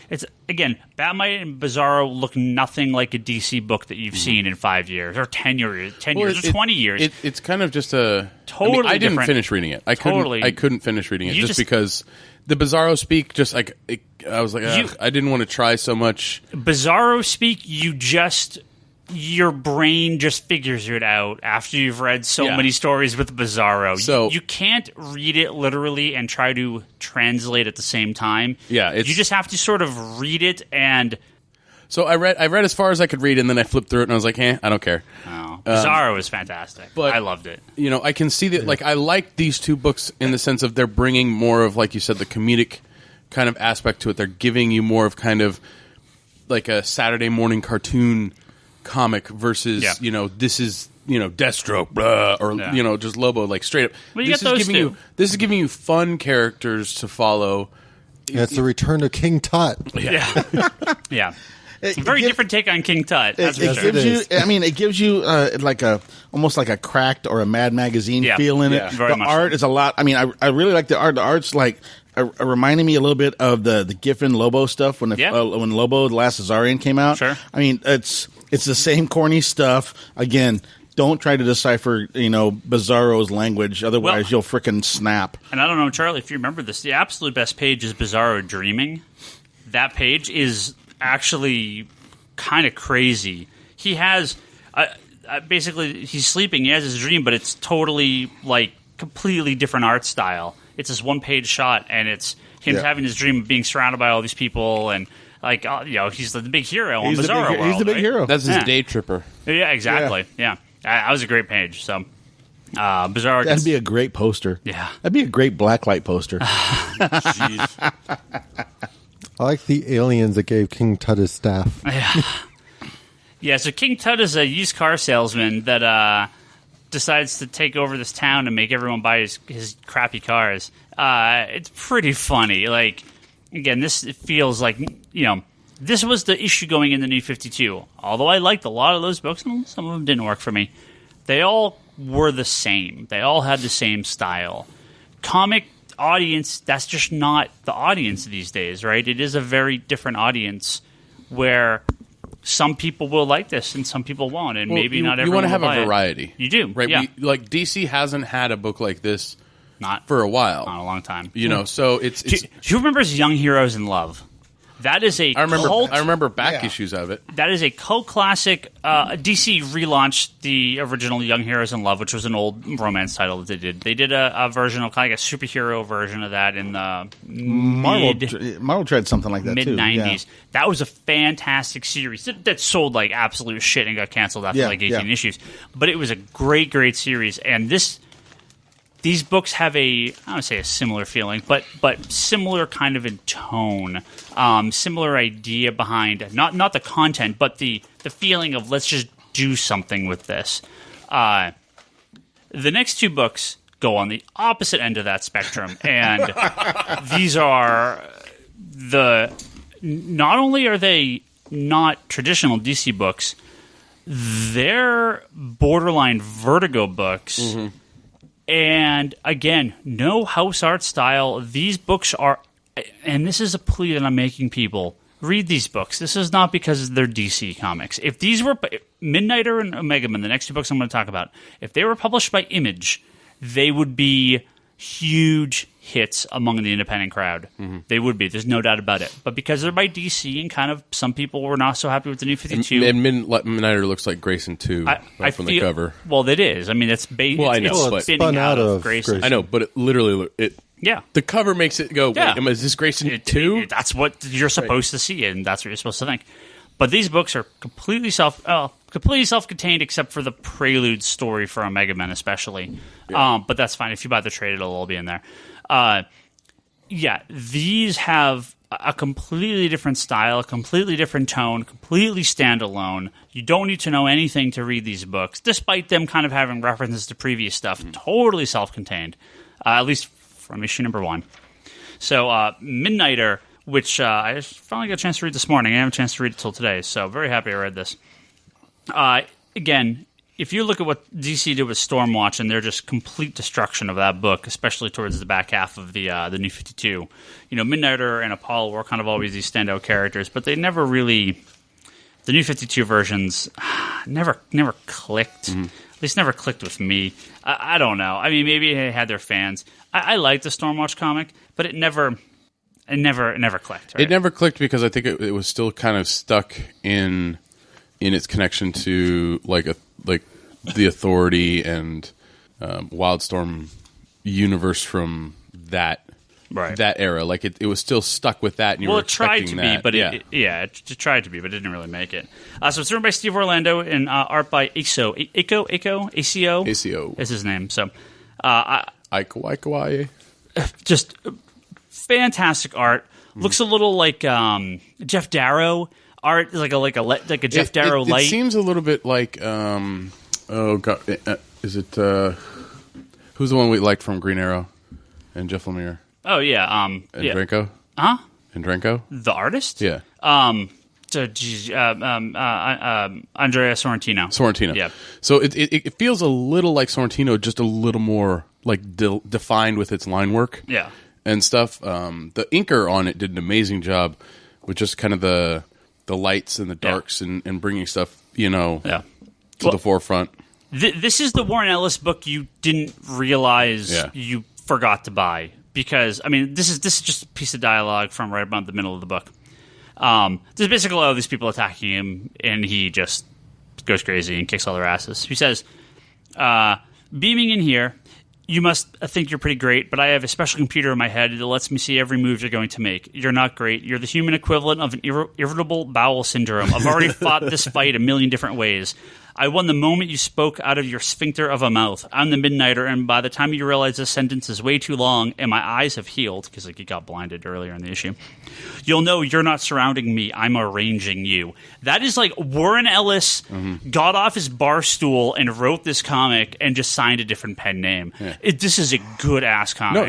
again, Batmite and Bizarro look nothing like a DC book that you've seen in 5 years or 10 years or 20 years. It's kind of just a totally. I didn't different. finish reading it. I couldn't finish reading it just because the Bizarro speak. I was like, I didn't want to try so much. Bizarro speak. Your brain just figures it out after you've read so many stories with Bizarro. So you can't read it literally and try to translate at the same time. Yeah, you just have to sort of read it and. So I read as far as I could read, and then I flipped through it, and I was like, I don't care. Oh, Bizarro is fantastic. But I loved it. I can see that. I like these two books in the sense of they're bringing more of, like you said, the comedic kind of aspect to it. They're giving you more of kind of like a Saturday morning cartoon comic versus this is Deathstroke or just Lobo straight up. Well, this is giving you fun characters to follow. Yeah, it's the return of King Tut. Yeah. It's a very different take on King Tut. That's for sure. Gives you. I mean, it gives you like almost like a Cracked or a Mad Magazine feel in it. Very the much art is a lot. I mean, I really like the art. The art's like reminding me a little bit of the Giffen Lobo stuff when when Lobo the Last Azarian came out. Sure. I mean, it's the same corny stuff again. Don't try to decipher, Bizarro's language. Otherwise, you'll frickin' snap. And I don't know, Charlie, if you remember this, the absolute best page is Bizarro Dreaming. That page is actually kind of crazy. He has basically he's sleeping. He has his dream, but it's totally like completely different art style. It's this one-page shot, and it's him having his dream of being surrounded by all these people and. Like, he's the big hero on Bizarro World. He's the big hero. That's his day tripper. Yeah, exactly. Yeah. That was a great page. So, Bizarro. That'd be a great poster. Yeah. That'd be a great blacklight poster. Jeez. I like the aliens that gave King Tut his staff. Yeah, so King Tut is a used car salesman that decides to take over this town and make everyone buy his crappy cars. It's pretty funny. Like, again, this feels like, this was the issue going in the New 52. Although I liked a lot of those books, and some of them didn't work for me. They all were the same. They all had the same style. Comic audience, that's just not the audience these days, right? It is a very different audience where some people will like this and some people won't, and maybe not everyone You want to have will buy a variety. It. You do, right? Yeah. DC hasn't had a book like this not for a while. Not a long time. So it's do you remember Young Heroes in Love? That is a cult. I remember back issues of it. That is a cult classic. DC relaunched the original Young Heroes in Love, which was an old romance title that they did. They did a version of kind of like a superhero version of that in the Marvel tried something like that mid too. '90s. Yeah. That was a fantastic series that sold like absolute shit and got canceled after like 18 issues. But it was a great, great series, and these books have I don't want to say a similar feeling, but similar kind of in tone, similar idea behind not the content, but the feeling of let's just do something with this. The next two books go on the opposite end of that spectrum, and these are not only are they not traditional DC books, they're borderline Vertigo books. Mm-hmm. And again, no house art style. These books are, and this is a plea that I'm making people, read these books. This is not because they're DC comics. If these were Midnighter and Omega Man, the next two books I'm going to talk about, if they were published by Image, they would be huge hits among the independent crowd. Mm-hmm. They would be. There's no doubt about it. But because they're by DC and kind of some people were not so happy with the New 52. And Midnighter looks like Grayson 2 from the cover. Well, it is. I mean, it's it's spun out of Grayson. I know, but it literally... The cover makes it go, wait, is this Grayson 2? That's what you're supposed to see, and that's what you're supposed to think. But these books are completely self-contained, except for the prelude story for Omega Men, especially. Yeah. But that's fine. If you buy the trade, it'll all be in there. These have a completely different style, a completely different tone, completely standalone. You don't need to know anything to read these books, despite them kind of having references to previous stuff. Mm-hmm. Totally self-contained, at least from issue number 1. So Midnighter, which I finally got a chance to read this morning. I didn't have a chance to read it till today, so very happy I read this. Again, if you look at what DC did with Stormwatch and their just complete destruction of that book, especially towards the back half of the New 52, Midnighter and Apollo were kind of always these standout characters, but they never really... The New 52 versions never clicked. Mm-hmm. At least never clicked with me. I don't know. I mean, maybe they had their fans. I liked the Stormwatch comic, but it never clicked. Right? It never clicked because I think it was still kind of stuck in its connection to like the Authority and Wildstorm universe from that era. Like it was still stuck with that. And you were it tried to that. be, but it tried to be, but it didn't really make it. So it's written by Steve Orlando and art by ACO is his name. So Aiko. Just fantastic art. Looks a little like Jeff Darrow art, like a Jeff Darrow light. It seems a little bit like is it who's the one we liked from Green Arrow and Jeff Lemire? Oh yeah, Andrenko? Huh? Andrenko? The artist? Yeah. Andrea Sorrentino. Yeah. So it feels a little like Sorrentino, just a little more like defined with its line work. Yeah. And stuff. The inker on it did an amazing job with just kind of the lights and the darks and bringing stuff, to the forefront. This is the Warren Ellis book you didn't realize you forgot to buy, because this is just a piece of dialogue from right about the middle of the book. There's basically all these people attacking him, and he just goes crazy and kicks all their asses. He says, beaming in here, you must think you're pretty great, but I have a special computer in my head that lets me see every move you're going to make. You're not great. You're the human equivalent of an irritable bowel syndrome. I've already fought this fight a million different ways. I won the moment you spoke out of your sphincter of a mouth. I'm the Midnighter, and by the time you realize this sentence is way too long and my eyes have healed, because he got blinded earlier in the issue, you'll know you're not surrounding me. I'm arranging you. That is like Warren Ellis got off his bar stool and wrote this comic and just signed a different pen name. Yeah. This is a good-ass comic. No,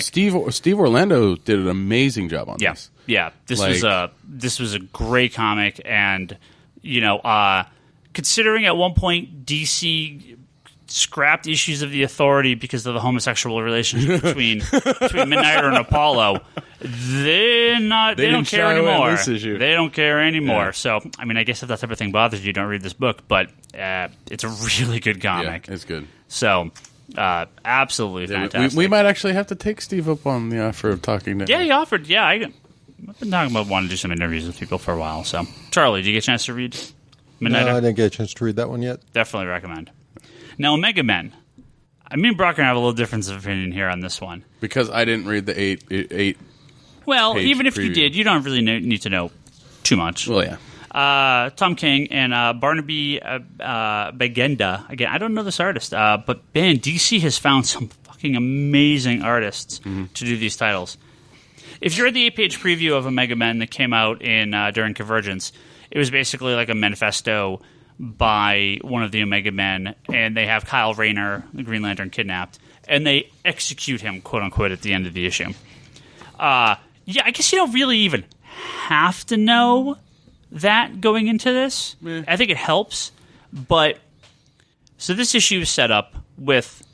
Steve Orlando did an amazing job on this. Yeah, this was a great comic, and, considering at one point DC scrapped issues of the Authority because of the homosexual relationship between Midnighter and Apollo, they don't care anymore. They don't care anymore. Yeah. So, I guess if that type of thing bothers you, don't read this book. But it's a really good comic. Yeah, it's good. So, absolutely fantastic. We might actually have to take Steve up on the offer of talking to him. Yeah, he offered. Yeah, I've been talking about wanting to do some interviews with people for a while. So, Charlie, did you get a chance to read Midnighter? No, I didn't get a chance to read that one yet. Definitely recommend. Now, Omega Men. Me and Brock are going to have a little difference of opinion here on this one. Because I didn't read the eight well, even if preview. You did, you don't really need to know too much. Well, yeah. Tom King and Barnaby Bagenda. Again, I don't know this artist, but man, DC has found some fucking amazing artists to do these titles. If you read the 8-page preview of Omega Men that came out during Convergence, it was basically like a manifesto by one of the Omega Men, and they have Kyle Rayner, the Green Lantern, kidnapped, and they execute him, quote unquote, at the end of the issue. I guess you don't really even have to know that going into this. I think it helps, but so this issue is set up with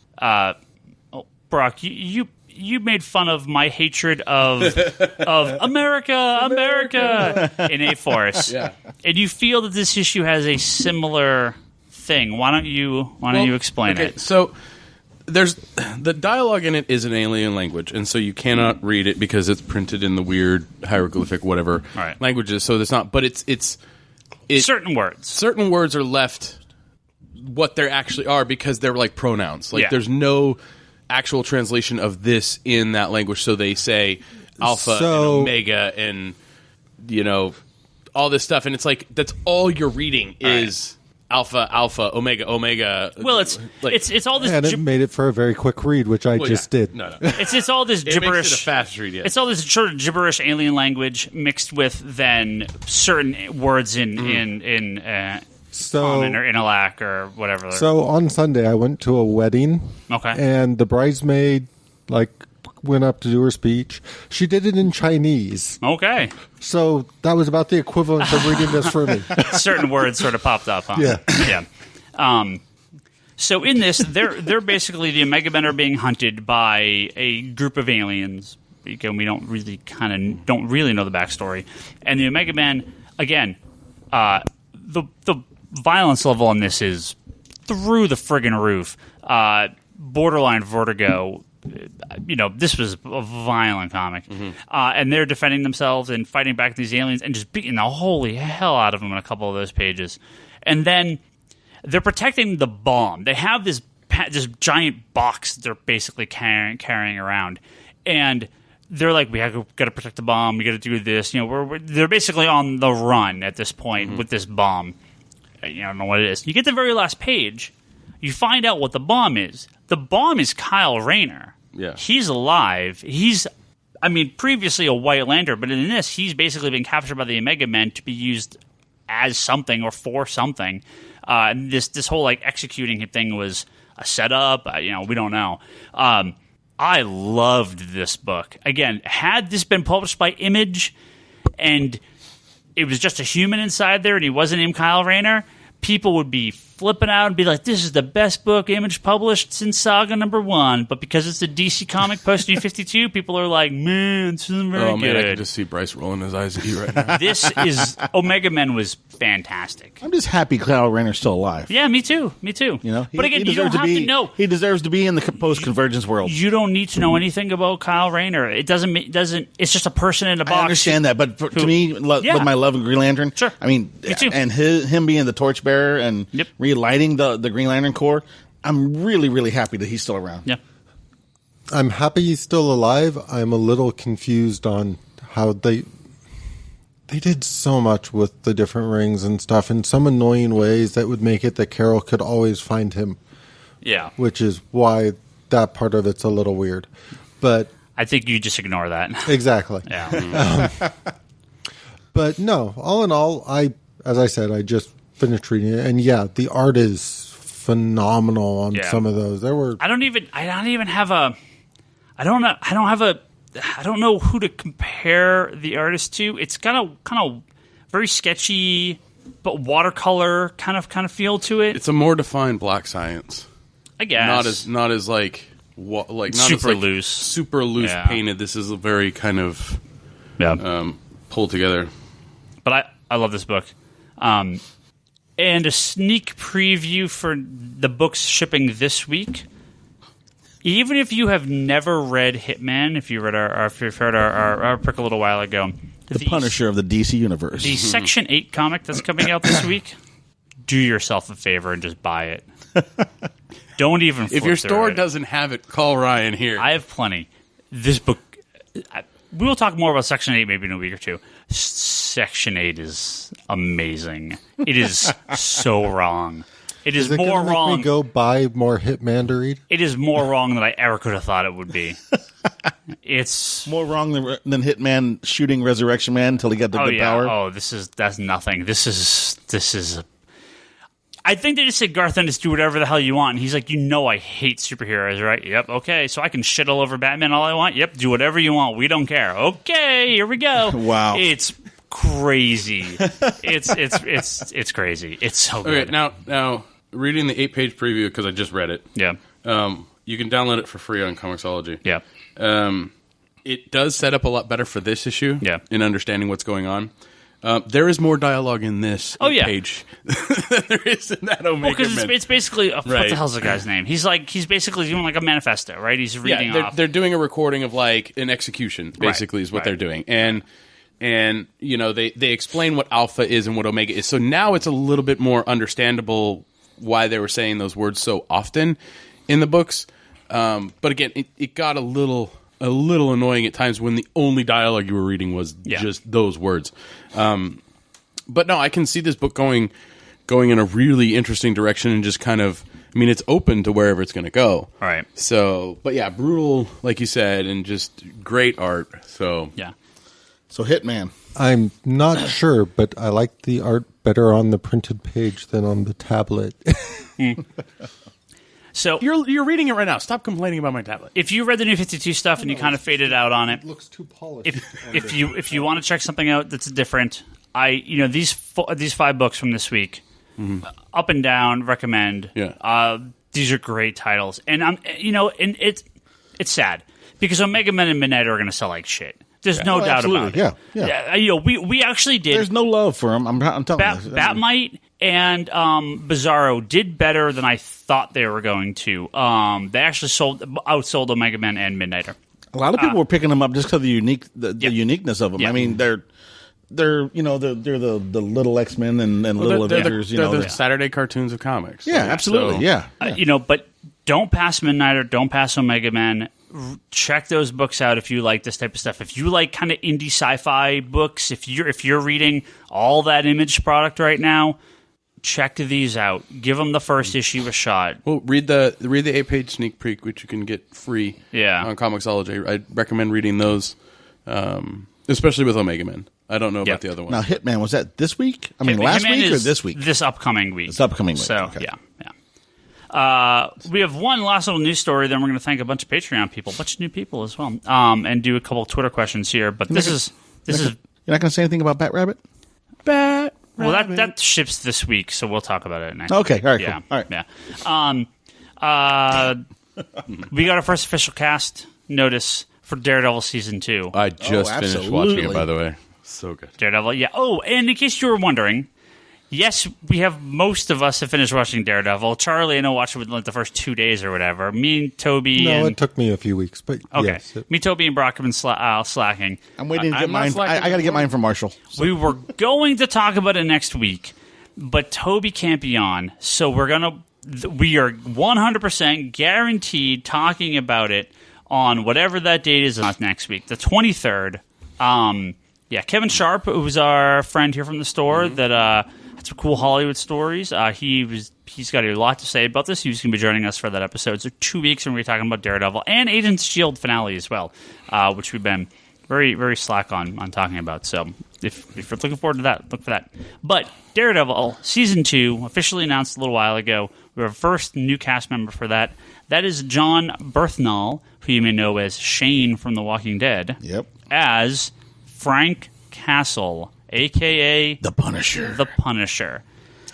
Brock. You made fun of my hatred of America in A-Force, and you feel that this issue has a similar thing. Why don't you explain it? So there's the dialogue in it is an alien language, and so you cannot read it because it's printed in the weird hieroglyphic whatever languages. So there's not, but it's certain words. Certain words are left what they actually are because they're like pronouns. Like there's no actual translation of this in that language, so they say alpha and omega and all this stuff, and it's like that's all you're reading is alpha, omega. Well, it's all this. And it made it for a very quick read, which I just did. No. It's all this gibberish. It makes it a fast read. Yeah. It's all this sort of gibberish alien language mixed with then certain words in Common or Inalak or whatever. So on Sunday, I went to a wedding. Okay. And the bridesmaid went up to do her speech. She did it in Chinese. Okay. So that was about the equivalent of reading this for me. Certain words sort of popped up. Huh? Yeah. Yeah. So in this, they're basically the Omega Men are being hunted by a group of aliens. Again, we don't really know the backstory. And the Omega Men, again, the violence level on this is through the friggin' roof. Borderline Vertigo. This was a violent comic. And they're defending themselves and fighting back these aliens and just beating the holy hell out of them in a couple of those pages. And then they're protecting the bomb. They have this giant box that they're basically carrying around. And they're like, we got to protect the bomb. We got to do this. They're basically on the run at this point with this bomb. I don't know what it is. You get to the very last page. You find out what the bomb is. The bomb is Kyle Rayner. Yeah. He's alive. He's, previously a White Lantern, but in this, he's basically been captured by the Omega Men to be used as something or for something. This whole executing him thing was a setup. We don't know. I loved this book. Again, had this been published by Image and it was just a human inside there and he wasn't named Kyle Rayner, people would be flipping out and be like, this is the best book Image published since Saga #1. But because it's a DC comic post New 52, people are like, man, this isn't very good. Oh, man, I can just see Bryce rolling his eyes at you right now. This is... Omega Men was fantastic. I'm just happy Kyle Rayner's still alive. Yeah, me too. You know, but again, you don't have to know. He deserves to be in the post-Convergence world. You don't need to know anything about Kyle Rayner. It doesn't. It's just a person in a box. I understand that, but to me, with my love of Green Lantern, sure. I mean, me too. And him being the torchbearer and relighting the Green Lantern Corps, I'm really, really happy that he's still around. Yeah, I'm happy he's still alive. I'm a little confused on how they did so much with the different rings and stuff in some annoying ways that would make it that Carol could always find him. Yeah. Which is why that part of it's a little weird. But I think you just ignore that. Exactly. Yeah. But no, all in all, as I said, I just finished reading it, and yeah, the art is phenomenal on some of those. There were I don't know who to compare the artist to. It's kind of very sketchy, but watercolor kind of feel to it. It's a more defined Black Science. I guess Not as super loose painted. This is a very kind of pulled together. But I love this book. And a sneak preview for the books shipping this week. Even if you have never read Hitman, if you read our pick a little while ago, the Punisher of the DC universe, the Section 8 comic that's coming out this week, do yourself a favor and just buy it. Don't even flip if your through store it. doesn't have it, call Ryan here. I have plenty. This book, we will talk more about Section 8 maybe in a week or two. Section 8 is amazing. It is so wrong. It is more wrong. Make me go buy more Hitman to read? It is more wrong than I ever could have thought it would be. It's more wrong than Hitman shooting Resurrection Man until he got the good power. Oh, that's nothing. This is. I think they just said, Garth Ennis, do whatever the hell you want. And he's like, I hate superheroes, right? Yep, okay. So I can shit all over Batman all I want? Yep, do whatever you want. We don't care. Okay, here we go. Wow. It's crazy. It's crazy. It's so good. Okay, now reading the 8-page preview, because I just read it. Yeah. You can download it for free on Comixology. Yeah. It does set up a lot better for this issue in understanding what's going on. There is more dialogue in this page than there is in that Omega because it's basically what the hell's the guy's name? He's basically doing like a manifesto, right? He's reading off. They're doing a recording of like an execution, basically, is what they're doing, and they explain what Alpha is and what Omega is. So now it's a little bit more understandable why they were saying those words so often in the books. But again, it got a little annoying at times when the only dialogue you were reading was just those words. But no, I can see this book going in a really interesting direction and just kind of, I mean, it's open to wherever it's going to go. All right. So, but yeah, brutal, like you said, and just great art. So, yeah. So Hitman. I'm not sure, but I like the art better on the printed page than on the tablet. So you're reading it right now. Stop complaining about my tablet. If you read the New 52 stuff and you kind of faded out on it, looks too polished. If you want to check something out that's different, these 5 books from this week, up and down, recommend. Yeah. These are great titles, and it's sad because Omega Men and Midnight are going to sell like shit. There's no doubt about it. Yeah. We actually did. There's no love for them. I'm telling you. Batmite and Bizarro did better than I thought they were going to. They actually outsold Omega Men and Midnighter. A lot of people were picking them up just because of the uniqueness of them. Yeah. I mean, they're the little X-Men and little Avengers. They're the Saturday cartoons of comics. Yeah, absolutely. So, but don't pass Midnighter. Don't pass Omega Men. Check those books out if you like this type of stuff. If you like kind of indie sci-fi books, if you're reading all that Image product right now, check these out. Give them the first issue a shot. Well, read the 8-page sneak peek, which you can get free on Comixology. I recommend reading those, especially with Omega Men. I don't know about the other one. Now, Hitman, was that this week? I mean, last week or this week? This upcoming week. This upcoming week. So, okay. yeah. We have one last little news story, then we're going to thank a bunch of Patreon people, a bunch of new people as well, and do a couple of Twitter questions here. But this is You're not going to say anything about Bat Rabbit? Bat. Well, that ships this week, so we'll talk about it next. Okay, week. all right, yeah, cool. All right. Yeah. We got our first official cast notice for Daredevil season 2. I just finished watching it, by the way. So good. Daredevil, yeah. Oh, and in case you were wondering, yes, most of us have finished watching Daredevil. Charlie, I know, watched it within like the first 2 days or whatever. Me and Toby. No, it took me a few weeks, but okay. yes. Me, Toby, and Brock have been slacking. I'm waiting to get mine. I got to get mine from Marshall. So. We were going to talk about it next week, but Toby can't be on, so we are 100% guaranteed talking about it on whatever that date is next week, the 23rd. Kevin Sharp, who's our friend here from the store that had some cool Hollywood stories. He's got a lot to say about this. He's going to be joining us for that episode. So 2 weeks, and we're talking about Daredevil and Agents of S.H.I.E.L.D. finale as well, which we've been very, very slack on talking about. So if you're looking forward to that, look for that. But Daredevil Season 2, officially announced a little while ago. We have our first new cast member for that. That is John Berthnall, who you may know as Shane from The Walking Dead. Yep. As Frank Castle, a.k.a. The Punisher. The Punisher.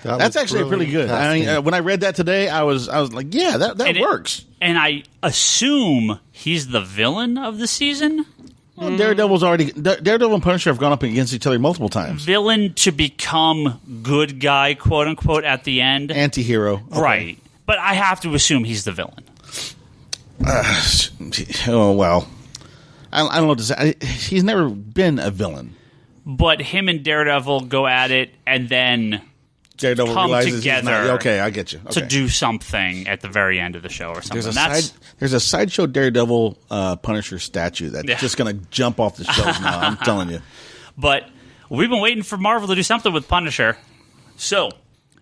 That's actually pretty good. I mean, when I read that today, I was like, yeah, that works. And I assume he's the villain of the season? Well, Daredevil and Punisher have gone up against each other multiple times. Villain to become good guy, quote unquote, at the end. Anti-hero. Okay. Right. But I have to assume he's the villain. Well, I don't know what to say. He's never been a villain. But him and Daredevil go at it and then Daredevil come realizes together. Okay, I get you. Okay. To do something at the very end of the show or something. There's a sideshow Daredevil Punisher statue that's just going to jump off the shelves now. I'm telling you. But we've been waiting for Marvel to do something with Punisher. So,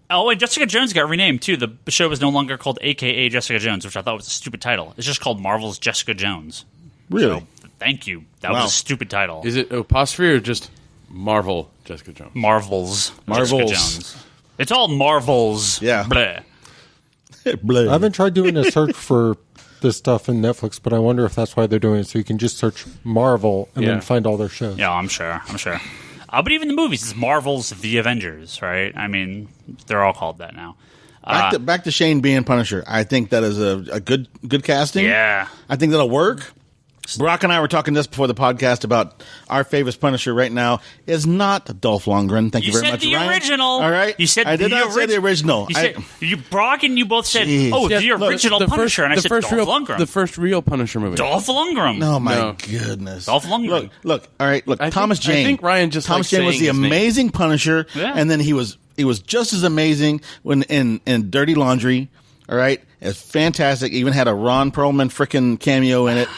and Jessica Jones got renamed too. The show is no longer called AKA Jessica Jones, which I thought was a stupid title. It's just called Marvel's Jessica Jones. Really? So, thank you. That was a stupid title. Is it apostrophe or just Marvel Jessica Jones? Marvel's Jessica Jones. It's all Marvel's. Yeah. Bleh. Bleh. I haven't tried doing a search for this stuff in Netflix, but I wonder if that's why they're doing it, so you can just search Marvel and then find all their shows. Yeah, I'm sure. But even the movies, it's Marvel's The Avengers, right? I mean, they're all called that now. Back to Shane being Punisher. I think that is a good casting. Yeah. I think that'll work. Brock and I were talking just before the podcast about our favorite Punisher right now is not Dolph Lundgren. Thank you very much, Ryan. You said the original. All right. You said I did not say the original. Brock and you both said, the original Punisher, and I said Dolph Lundgren. The first real Punisher movie. Dolph Lundgren. Oh, my goodness. Dolph Lundgren. Look. All right, look. Thomas Jane. I think Ryan just Thomas Jane was the amazing Punisher, and then he was just as amazing when in Dirty Laundry. All right. It's fantastic. Even had a Ron Perlman frickin' cameo in it.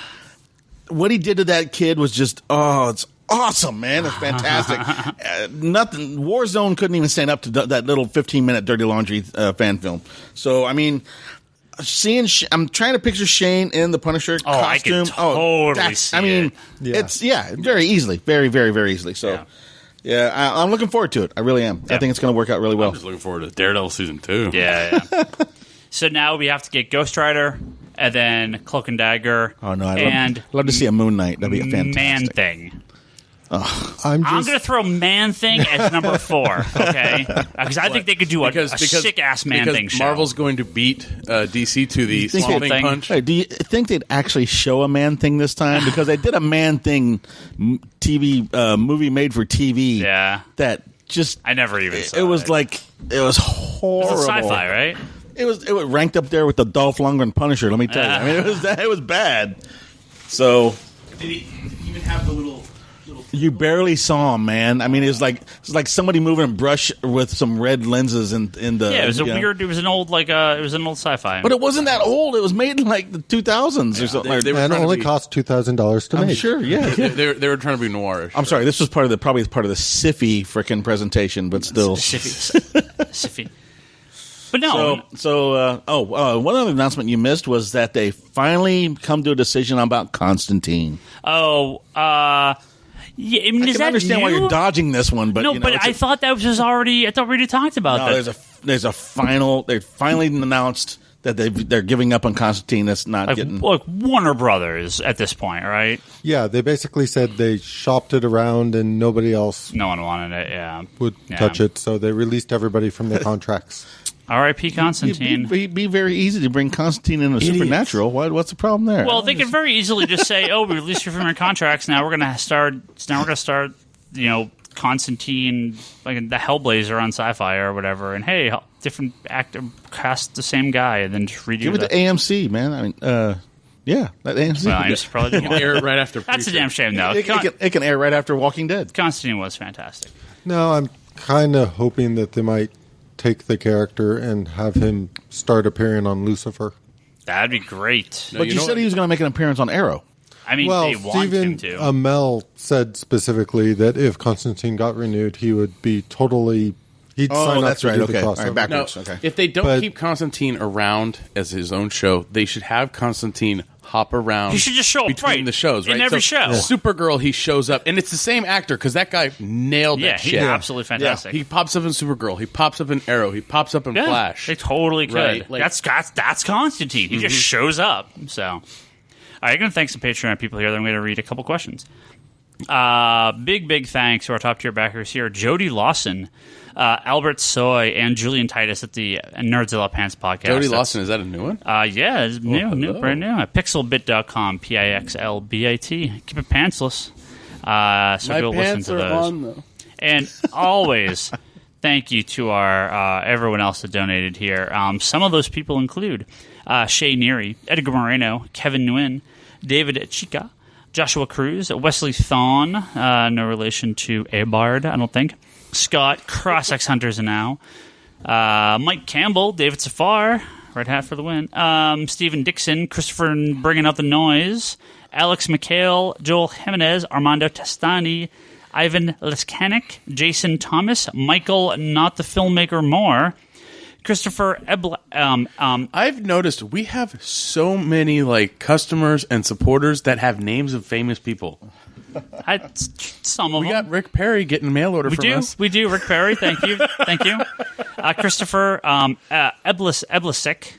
What he did to that kid was just, it's awesome, man. It's fantastic. Nothing. Warzone couldn't even stand up to that little 15-minute Dirty Laundry fan film. So, I mean, I'm trying to picture Shane in the Punisher costume. I can totally see it. It's, very easily. Very, very, very easily. So, I'm looking forward to it. I really am. I think it's going to work out really well. I'm just looking forward to Daredevil Season 2. Yeah. So now we have to get Ghost Rider. And then Cloak and Dagger. Oh, no. I'd love to see a Moon Knight. That'd be fantastic. Man-Thing. I'm going to throw Man-Thing as number 4, okay? Because I think they could do a sick-ass Man-Thing show. Marvel's going to beat DC to the Swamp Thing punch. Hey, do you think they'd actually show a Man-Thing this time? Because they did a Man-Thing TV movie made for TV. Yeah. That just... I never even saw it. It was horrible. It was sci-fi, right? It was ranked up there with the Dolph Lundgren Punisher. Let me tell you. I mean, it was bad. So did he even have the little? You barely saw him, man. I mean, it's like somebody moving a brush with some red lenses in the. Yeah, it was weird. It was an old sci-fi. But it wasn't that old. It was made in like the 2000s or something. And it only cost $2,000 to make. I'm sure. Yeah, they were trying to be noirish. I'm sorry. This was probably part of the Siffy frickin' presentation, but still. Siffy. But no. One other announcement you missed was that they finally come to a decision about Constantine. Yeah. I mean, I can understand why you're dodging this one, but I thought that was already. I thought we already talked about that. There's a final. They finally announced that they're giving up on Constantine. That's not getting like Warner Brothers at this point, right? Yeah, they basically said they shopped it around and nobody else No one wanted it. Yeah, would touch it, so they released everybody from their contracts. R.I.P. Constantine. It'd be very easy to bring Constantine into Supernatural. What's the problem there? Well, they could very easily just say, "Oh, we released you from your contracts. Now we're going to start. You know, Constantine, like the Hellblazer on Sci-Fi or whatever. And hey, different actor cast the same guy, and then just redo give it to AMC, man. I mean, yeah, that AMC. Well, AMC probably didn't Air it right after. That's a damn shame, though. It can air right after Walking Dead. Constantine was fantastic. No, I'm kind of hoping that they might take the character and have him start appearing on Lucifer. That'd be great. But you said he was going to make an appearance on Arrow. I mean, Well, they want him Stephen to. Amell said specifically that if Constantine got renewed, he would be totally. He'd sign up that's to right. do Okay, the all crossover. right, backwards. Okay. If they don't But- keep Constantine around as his own show, they should have Constantine hop around. He should just show up, between right, the shows, in right? every show. Supergirl, he shows up, and it's the same actor because that guy nailed Yeah, that he's shit. absolutely fantastic. He pops up in Supergirl. He pops up in Arrow. He pops up in Yeah, Flash. they totally could. Right, like- That's Constantine. He just shows up. So, all right, I'm going to thank some Patreon people here. Then I'm going to read a couple questions. Big thanks to our top tier backers here: Jody Lawson, Albert Soy, and Julian Titus at the Nerdzilla Pants podcast. Jody Lawson, is that a new one? Yeah, it's new, hello. brand new at pixelbit.com, PIXLBIT. Keep it pantsless. So go listen to those. though. And always, thank you to our everyone else that donated here. Some of those people include Shay Neary, Edgar Moreno, Kevin Nguyen, David Chica, Joshua Cruz, Wesley Thon, no relation to Abard, I don't think. Scott, Cross X Hunters and now. Mike Campbell, David Safar, Red Hat for the win. Stephen Dixon, Christopher Bringing Out the Noise, Alex McHale, Joel Jimenez, Armando Testani, Ivan Leskanik, Jason Thomas, Michael Not the Filmmaker Moore, Christopher I've noticed we have so many like customers and supporters that have names of famous people. Some of We them. got Rick Perry getting a mail order from us. We do. Rick Perry, thank you. Christopher Eblisek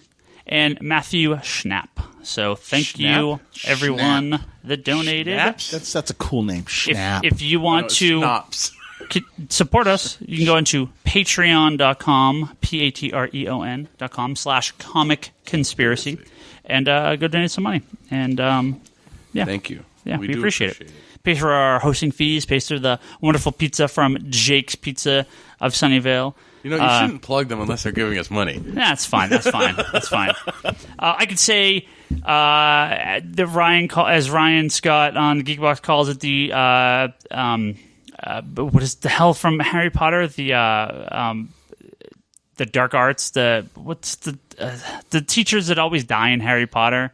and Matthew Schnapp. So thank you, everyone that donated. Schnaps? That's a cool name. Schnapp. If you want to Schnaps. support us, you can go into patreon.com, patreon.com/comic conspiracy, and go donate some money. And yeah, Thank you. Yeah, we do appreciate it. Pay for our hosting fees, pays for the wonderful pizza from Jake's Pizza of Sunnyvale. You know, you shouldn't plug them unless they're giving us money. That's fine. That's fine. I could say the Ryan Scott on the Geekbox calls it the what is the hell from Harry Potter? The dark arts. The teachers that always die in Harry Potter.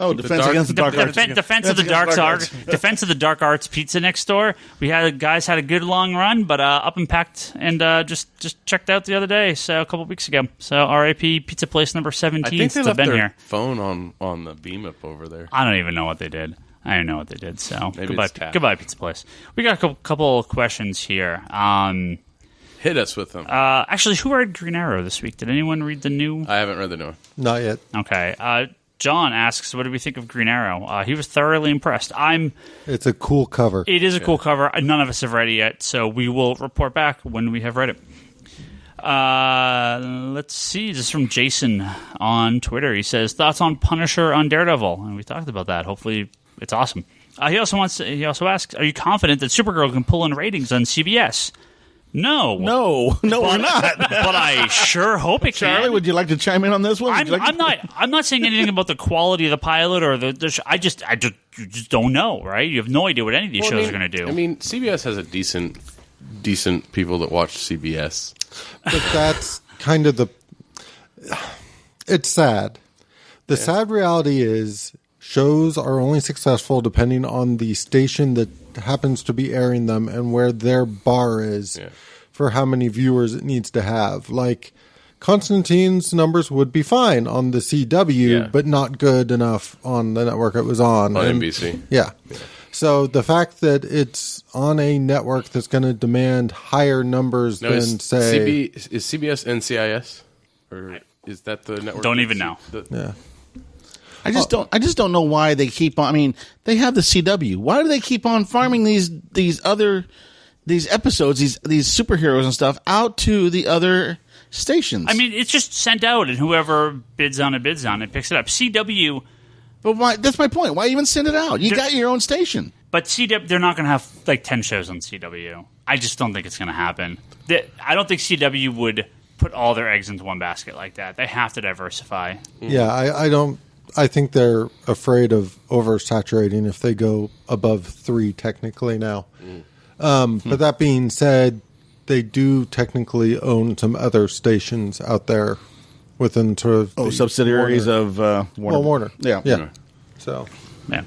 Oh, Defense Against the Dark Arts. Defense of the Dark Arts. Defense of the Dark Arts Pizza next door. We had guys had a good long run, but up and packed, and just checked out the other day, so a couple weeks ago. So R.I.P. Pizza Place number 17. I think they left been their here. phone on the beam up over there. I don't even know what they did. I don't know what they did. So Maybe it's tapped. goodbye, Pizza Place. We got a couple of questions here. Hit us with them. Actually, who read Green Arrow this week? Did anyone read the new? I haven't read the new one. Not yet. Okay. John asks, "What do we think of Green Arrow?" He was thoroughly impressed. It's a cool cover. It is a cool cover. None of us have read it yet, so we will report back when we have read it. Let's see. This is from Jason on Twitter. He says, "Thoughts on Punisher on Daredevil?" And we talked about that. Hopefully, it's awesome. He also asks, "Are you confident that Supergirl can pull in ratings on CBS?" No, No, we're not. but I sure hope it can. Charlie, would you like to chime in on this one? I'm not saying anything about the quality of the pilot or I just don't know, right? You have no idea what any of these shows are going to do. I mean, CBS has a decent people that watch CBS. But that's kind of it's sad. The sad reality is shows are only successful depending on the station that happens to be airing them and where their bar is for how many viewers it needs to have. Like Constantine's numbers would be fine on the CW, but not good enough on the network it was on. NBC. Yeah. So the fact that it's on a network that's going to demand higher numbers than, is say... CBS NCIS? Or Is that the network? Don't even know. Yeah. I just don't know why they keep on. I mean, they have the CW. Why do they keep on farming these episodes, these superheroes and stuff out to the other stations? I mean, it's just sent out, and whoever bids on it picks it up. CW. But why? That's my point. Why even send it out? You got your own station. But CW, they're not going to have like 10 shows on CW. I just don't think it's going to happen. I don't think CW would put all their eggs into one basket like that. They have to diversify. Yeah, I don't. I think they're afraid of oversaturating if they go above 3 technically now. But that being said, they do technically own some other stations out there within sort of subsidiaries Warner. of Warner. Well, Warner. Yeah. So, Yeah,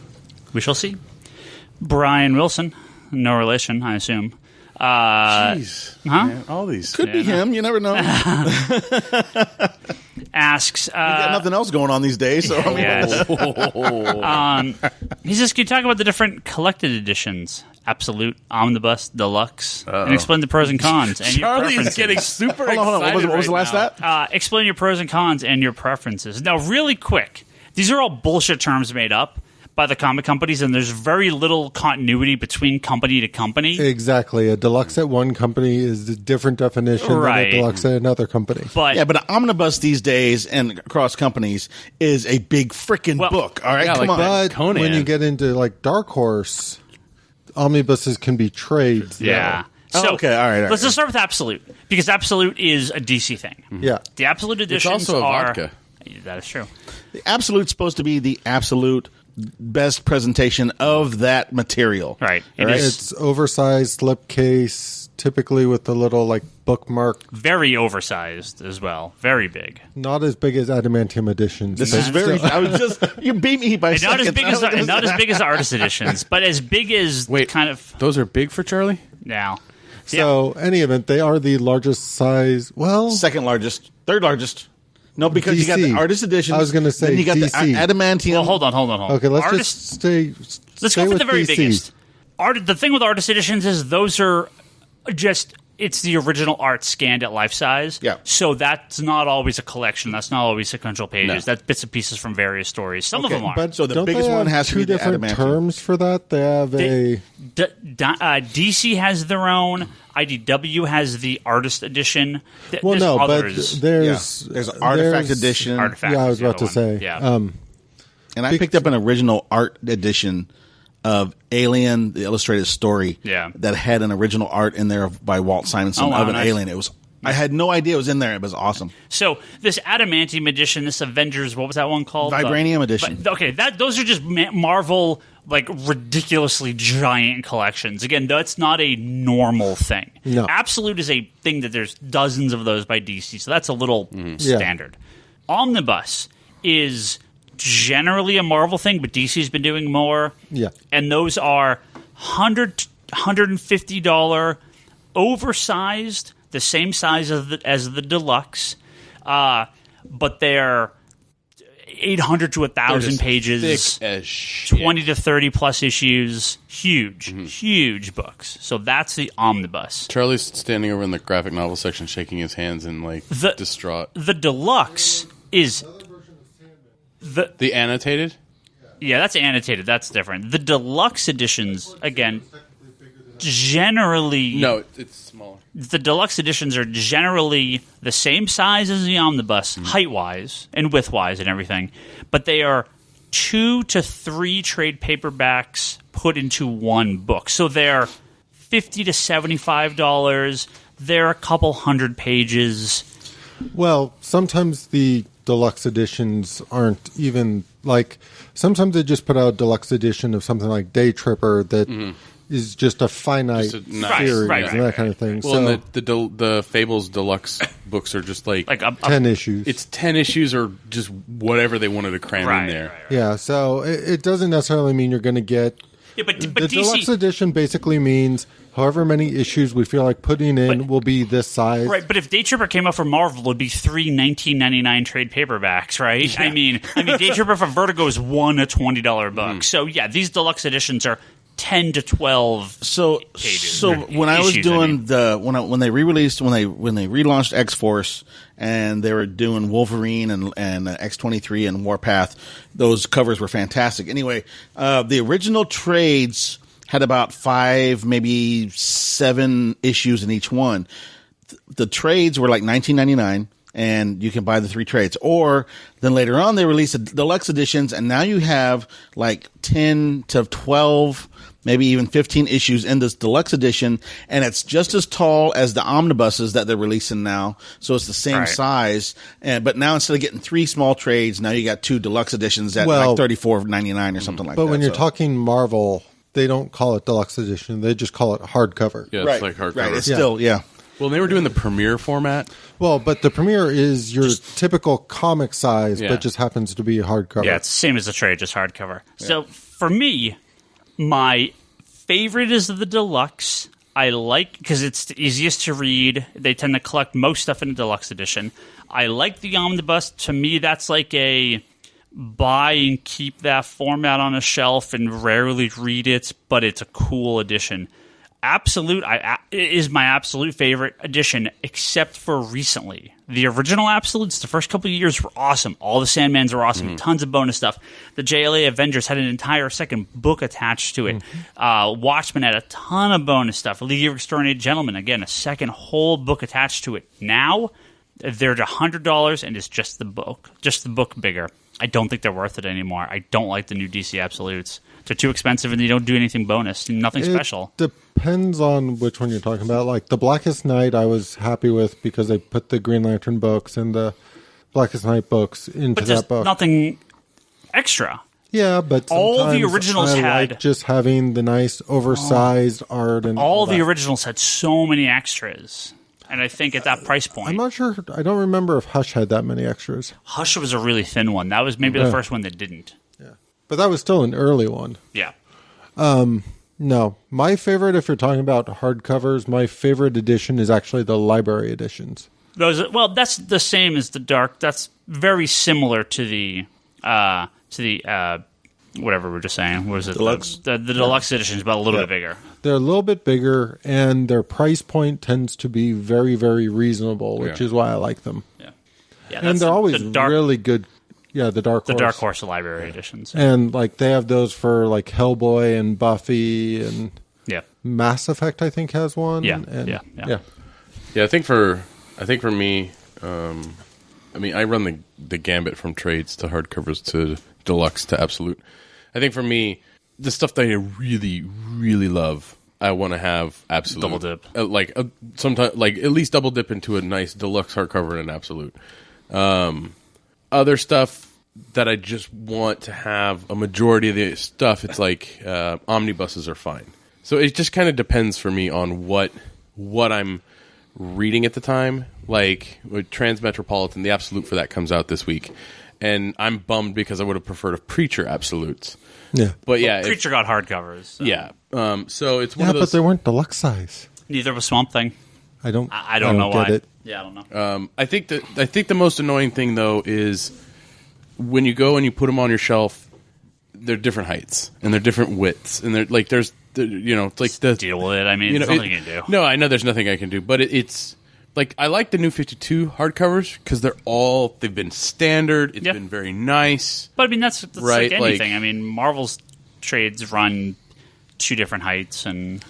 we shall see. Brian Wilson, no relation, I assume. Jeez. Huh? Man, all these. Could be him. You never know. Asks. Got nothing else going on these days. So I mean, Yes. He says, can you talk about the different collected editions? Absolute, Omnibus, Deluxe, and explain the pros and cons. And Charlie your is getting getting super hold on. excited. What was the last right that? explain your pros and cons and your preferences. Now, really quick, these are all bullshit terms made up by the comic companies, and there's very little continuity between company to company. exactly. A deluxe at one company is a different definition Right. than a deluxe at another company. But Yeah, but an omnibus these days and across companies is a big freaking Well, book. All right, yeah, come like on. But Conan. when you get into like Dark Horse, omnibuses can be trades. yeah. Oh, So okay, all right. let's just start with Absolute, because Absolute is a DC thing. Yeah. The Absolute It's editions also a are vodka. That is true. The Absolute's supposed to be the absolute best presentation of that material. Right. All It right? is It's oversized slipcase, typically with the little like bookmark, very oversized as well. Very big. not as big as adamantium editions. This but is very. still- I was just. You beat me by And not as seconds. big as not as big as the artist editions, but as big as Wait, kind of those are big for Charlie? now. So, any event, they are the largest size. Well, second largest, third largest. No, because you got the DC. artist edition. I was gonna say then you got DC. the adamantium. Well, hold on. okay, let's Artist, just stay. let's stay go for with the very DC. biggest. The thing with artist editions is those are just it's the original art scanned at life size. Yeah. So that's not always a collection. That's not always sequential pages. No. That's bits and pieces from various stories. Some Okay, of them are. But So the don't biggest they one have has to two be the different adamantium. terms for that. They have DC has their own. IDW has the artist edition. well, There's no, others. but there's There's an artifact edition. Artifact Yeah, I is was the about to other one. say. Yeah. And I picked up an original art edition of Alien, the illustrated story. Yeah. That had an original art in there by Walt Simonson Oh, wow, of an nice. alien. It was. I had no idea it was in there. It was awesome. So this adamantium edition, this Avengers, what was that one called? Vibranium edition. Okay, those are just Marvel like ridiculously giant collections. Again, that's not a normal thing. No. Absolute is a thing that there's dozens of those by DC, so that's a little standard. Omnibus is generally a Marvel thing, but DC's been doing more. Yeah. And those are $150 oversized, the same size as the deluxe, but they're 800 to 1,000 pages, Thick as shit. 20 to 30 plus issues, huge books. So that's the omnibus. Charlie's standing over in the graphic novel section, shaking his hands and like distraught. The deluxe is The annotated? yeah, that's annotated. That's different. The deluxe editions, again, generally No, it's smaller. the deluxe editions are generally the same size as the omnibus, height-wise and width-wise and everything, but they are 2 to 3 trade paperbacks put into one book. So they're $50 to $75. They're a couple hundred pages. Well, sometimes the deluxe editions aren't even like. Sometimes they just put out a deluxe edition of something like Day Tripper that is just a finite Just a nice- series right, and that kind of thing. Well, so and the Fables Deluxe books are just like, 10 issues. it's 10 issues or just whatever they wanted to cram in there. Yeah, so it doesn't necessarily mean you're going to get. Yeah, but The DC, deluxe edition basically means however many issues we feel like putting in will be this size. right? But if Day Tripper came out for Marvel, it would be 3 $19.99 trade paperbacks, right? Yeah. I mean, Day Tripper for Vertigo is one a $20 book. So yeah, these deluxe editions are 10 to 12 So pages. when I was Issues, doing when they re-released when they relaunched X-Force and they were doing Wolverine and X-23 and Warpath, those covers were fantastic. Anyway, the original trades had about 5, maybe 7 issues in each one. The trades were like $19.99. And you can buy the 3 trades. Or then later on, they released the deluxe editions, and now you have like 10 to 12, maybe even 15 issues in this deluxe edition, and it's just as tall as the omnibuses that they're releasing now. So it's the same size. But now instead of getting 3 small trades, now you got 2 deluxe editions at like $34.99 or something like that. But when you're talking Marvel, they don't call it deluxe edition; they just call it hardcover. Yeah, it's like hardcover. Right, it's still Well, they were doing the premiere format. Well, but the premiere is your typical comic size, but just happens to be hardcover. Yeah, it's the same as the trade, just hardcover. Yeah. So for me, my favorite is the deluxe. I like because it's the easiest to read. They tend to collect most stuff in the deluxe edition. I like the omnibus. To me, that's like a buy and keep that format on a shelf and rarely read it, but it's a cool edition. Absolute is my absolute favorite edition, except for recently. The original Absolutes, the first couple of years were awesome. All the Sandmans were awesome. Tons of bonus stuff. The JLA Avengers had an entire second book attached to it. Watchmen had a ton of bonus stuff. League of Extraordinary Gentlemen, again, a second whole book attached to it. Now, they're at $100, and it's just the book bigger. I don't think they're worth it anymore. I don't like the new DC Absolutes. They're too expensive, and they don't do anything bonus, nothing special. Depends on which one you're talking about. Like the Blackest Night, I was happy with because they put the Green Lantern books and the Blackest Night books into that book. Nothing extra. Yeah, but all the originals had like just having the nice oversized art, and all the originals had so many extras. And I think at that price point, I'm not sure. I don't remember if Hush had that many extras. Hush was a really thin one. That was maybe the first one that didn't. Yeah, but that was still an early one. Yeah. No, my favorite, if you're talking about hardcovers, my favorite edition is actually the library editions. That's the same as the Dark. That's very similar to the whatever we were just saying. What was it? Deluxe. The deluxe edition is about a little bit bigger. They're a little bit bigger, and their price point tends to be very, very reasonable, which is why I like them. Yeah, and they're always really good. Yeah, the Dark Horse. The Dark Horse library editions. And like they have those for like Hellboy and Buffy and Mass Effect, I think, has one. Yeah. I think for me, I run the gambit from trades to hardcovers to deluxe to absolute. I think for me, the stuff that I really, really love, I want to have absolute double dip. Sometimes at least double dip into a nice deluxe hardcover and an absolute. Other stuff that I just want to have a majority of the stuff, it's like omnibuses are fine. So it just kind of depends for me on what I'm reading at the time. Like with Transmetropolitan, the absolute for that comes out this week, and I'm bummed because I would have preferred a Preacher absolutes. Yeah, but Preacher got hardcovers. So. Yeah, so it's one of those. But they weren't deluxe size. Neither was Swamp Thing. I don't know why. It. Yeah, I don't know. I think the most annoying thing though is when you go and you put them on your shelf, they're different heights and they're different widths, and they're like it's like deal with it. I mean, there's nothing you can do. No, I know there's nothing I can do, but it's like I like the new 52 hardcovers because they've been standard. It's been very nice. But I mean, that's right, like anything. I mean, Marvel's trades run 2 different heights, and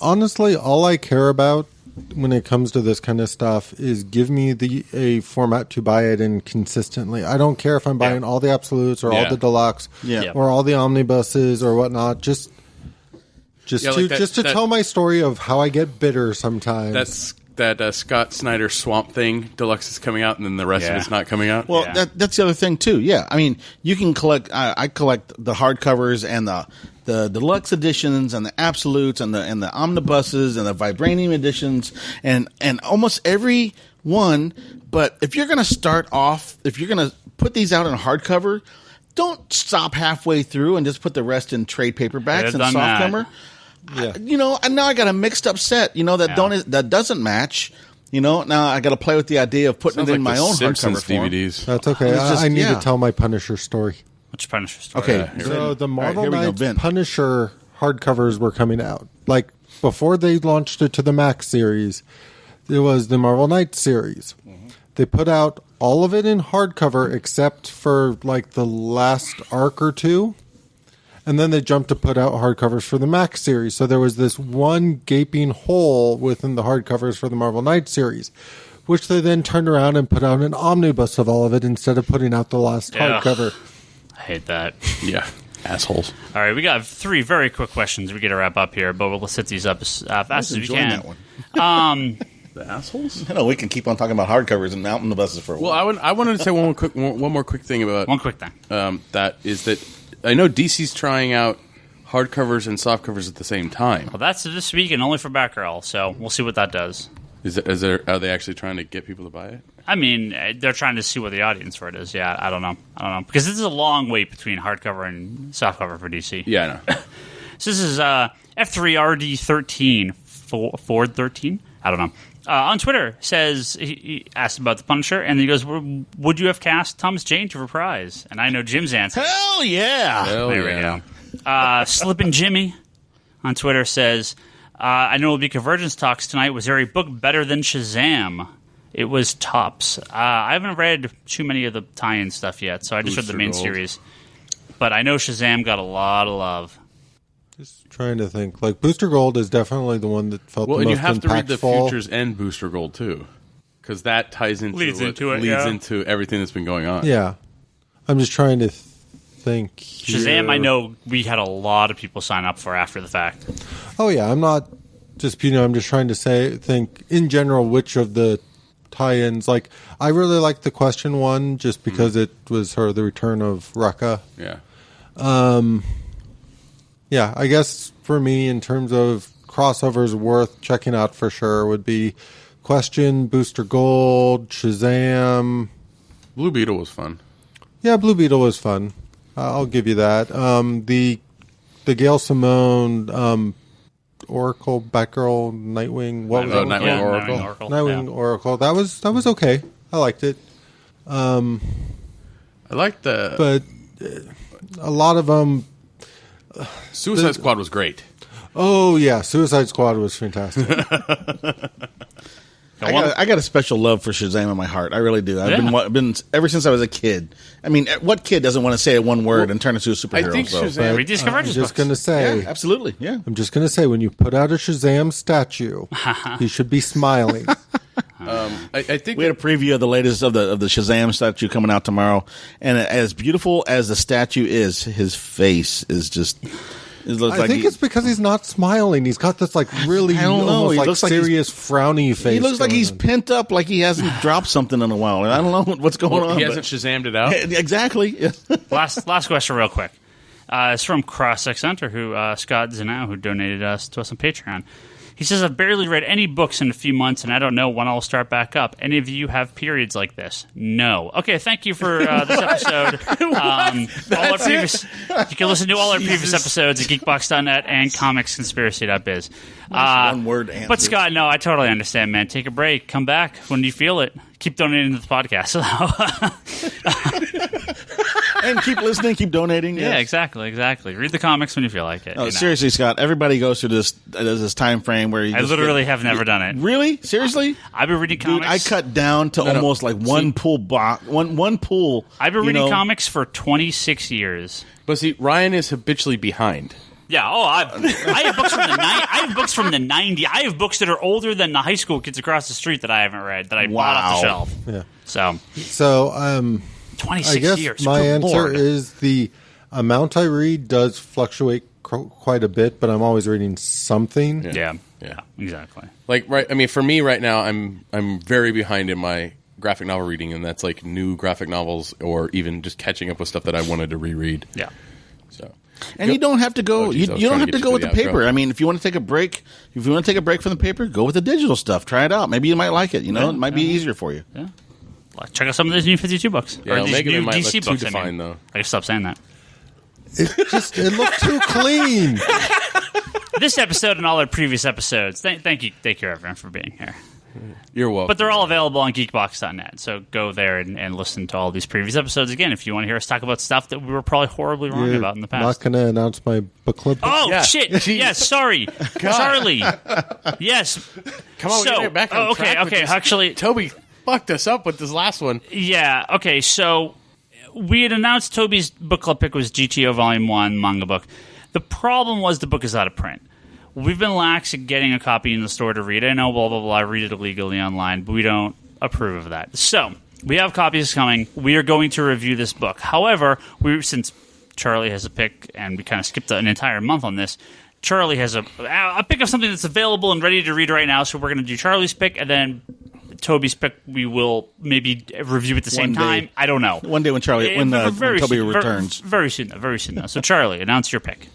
honestly, all I care about when it comes to this kind of stuff is give me a format to buy it in consistently. I don't care if I'm buying all the absolutes or all the deluxe or all the omnibuses or whatnot. Just to tell my story of how I get bitter sometimes. That's that Scott Snyder Swamp Thing deluxe is coming out, and then the rest of it's not coming out. Well, that's the other thing too. Yeah, I mean, you can collect. I collect the hardcovers and the deluxe editions and the absolutes and the omnibuses and the vibranium editions and almost every one. But if you're going to start off, if you're going to put these out in hardcover, don't stop halfway through and just put the rest in trade paperbacks and softcover. Yeah. And now I got a mixed up set. That doesn't match. Now I got to play with the idea of putting it in my own Simpsons hardcover form. DVDs. That's okay. I need to tell my Punisher story. What's your Punisher story? Okay, so the Marvel Knights Punisher hardcovers were coming out. Like, before they launched it to the Max series, there was the Marvel Knights series. Mm-hmm. They put out all of it in hardcover except for, like, the last arc or two. And then they jumped to put out hardcovers for the Max series. So there was this one gaping hole within the hardcovers for the Marvel Knights series, which they then turned around and put out an omnibus of all of it instead of putting out the last hardcover. I hate that. Yeah. Assholes. All right, we got 3 very quick questions. We got to wrap up here, but we'll hit these up as fast as we can. That one. The assholes? No, we can keep on talking about hardcovers and mountain the buses for a while. Well, I wanted to say one more quick thing about one quick thing. That is that I know DC's trying out hardcovers and softcovers at the same time. Well, that's this week and only for Batgirl, so we'll see what that does. Are they actually trying to get people to buy it? I mean, they're trying to see what the audience for it is. Yeah, I don't know. Because this is a long wait between hardcover and softcover for DC. Yeah, I know. So this is F3RD13, Ford 13? I don't know. On Twitter, says he asked about the Punisher, and he goes, would you have cast Thomas Jane to reprise? And I know Jim's answer. Hell yeah! There we go. Slippin' Jimmy on Twitter says, I know it'll be Convergence talks tonight. Was there a book better than Shazam? It was tops. I haven't read too many of the tie-in stuff yet, so I just read the main series. But I know Shazam got a lot of love. Just trying to think. Like, Booster Gold is definitely the one that felt the most impactful. Well, and you have to read the Futures and Booster Gold, too. Because that ties into leads into everything that's been going on. Yeah. I'm just trying to think Shazam, here. I know we had a lot of people sign up for after the fact. Oh, yeah. I'm not disputing. I'm just trying to think, in general, which of the tie-ins. Like, I really liked the Question one just because it was sort of the return of Rucka. Yeah. Yeah, I guess for me, in terms of crossovers worth checking out for sure, would be Question, Booster Gold, Shazam. Blue Beetle was fun. Yeah, Blue Beetle was fun. I'll give you that. The Gail Simone, Oracle, Batgirl, Nightwing. What was it? Nightwing Oracle. Nightwing Oracle. That was okay. I liked it. I liked the... But a lot of them... Suicide Squad was great. Oh, yeah. Suicide Squad was fantastic. I got a special love for Shazam in my heart. I really do. I've been ever since I was a kid. I mean, what kid doesn't want to say one word and turn into a superhero? I think Shazam... Read these Convergence I'm just going to say... Yeah, absolutely, yeah. I'm just going to say, when you put out a Shazam statue, you should be smiling. I think we had a preview of the latest of the Shazam statue coming out tomorrow, and as beautiful as the statue is, his face is just... I think it's because he's not smiling. He's got this really almost like serious frowny face. He looks like he's pent up, like he hasn't dropped something in a while. And I don't know what's going on. He hasn't Shazammed it out. Exactly. Last question, real quick. It's from CrossX Center, who Scott Zanau, who donated to us on Patreon. He says, I've barely read any books in a few months, and I don't know when I'll start back up. Any of you have periods like this? No. Okay, thank you for this episode. You can listen to all our previous episodes at geekbox.net and comicsconspiracy.biz. One word answer. But Scott, no, I totally understand, man. Take a break. Come back when you feel it. Keep donating to the podcast. And keep listening, keep donating. Yeah, exactly. Read the comics when you feel like it. No, seriously, Scott, everybody goes through this time frame where I literally have never done it. Really? Seriously? I've been reading comics. Dude, I cut down to almost like one pool. I've been reading comics for 26 years. But see, Ryan is habitually behind. Yeah. Oh, I have books from the I have books from the 90s. I have books that are older than the high school kids across the street that I haven't read that I bought off the shelf. Yeah. So 26 I guess years. My answer Lord. is the amount I read does fluctuate quite a bit, but I'm always reading something. Yeah, exactly. Like, right. I mean, for me right now, I'm very behind in my graphic novel reading, and that's like new graphic novels or even just catching up with stuff that I wanted to reread. Yeah. So. And you don't have to go. You don't have to go with the paper. I mean, if you want to take a break, from the paper, go with the digital stuff. Try it out. Maybe you might like it. It might be easier for you. Yeah. Check out some of these new 52 books. Yeah, or these new might DC look books. too defined, though. I can stop saying that. It looked too clean. This episode and all our previous episodes. Thank you, everyone, for being here. You're welcome. But they're all available on geekbox.net. So go there and listen to all these previous episodes again if you want to hear us talk about stuff that we were probably horribly wrong about in the past. Not going to announce my book club. Oh, Yeah. shit. Jeez. Yes, sorry. Charlie. Yes. Come on, we gotta get back on track with this. Actually, Toby fucked us up with this last one. yeah, okay, so we had announced Toby's book club pick was GTO Volume 1 manga book. The problem was the book is out of print. We've been lax at getting a copy in the store to read. I know, blah, blah, blah, I read it illegally online, but we don't approve of that. So, we have copies coming. We are going to review this book. However, since Charlie has a pick, and we kind of skipped an entire month on this, Charlie has a pick of something that's available and ready to read right now, so we're going to do Charlie's pick, and then Toby's pick we will maybe review at the same time. I don't know. One day when Toby returns. Very soon, though. So, Charlie, announce your pick.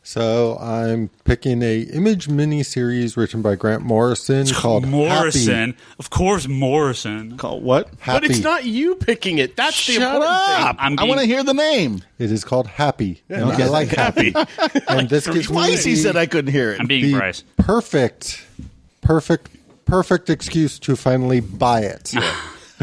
So I'm picking a Image miniseries written by Grant Morrison called Morrison. Happy. Of course, Morrison. Called what? Happy. But it's not you picking it. That's the Shut important up! thing. I want to hear the name. It is called Happy. And I like Happy. And this gives Twice he me said I couldn't hear it. I'm being the Bryce. perfect excuse to finally buy it.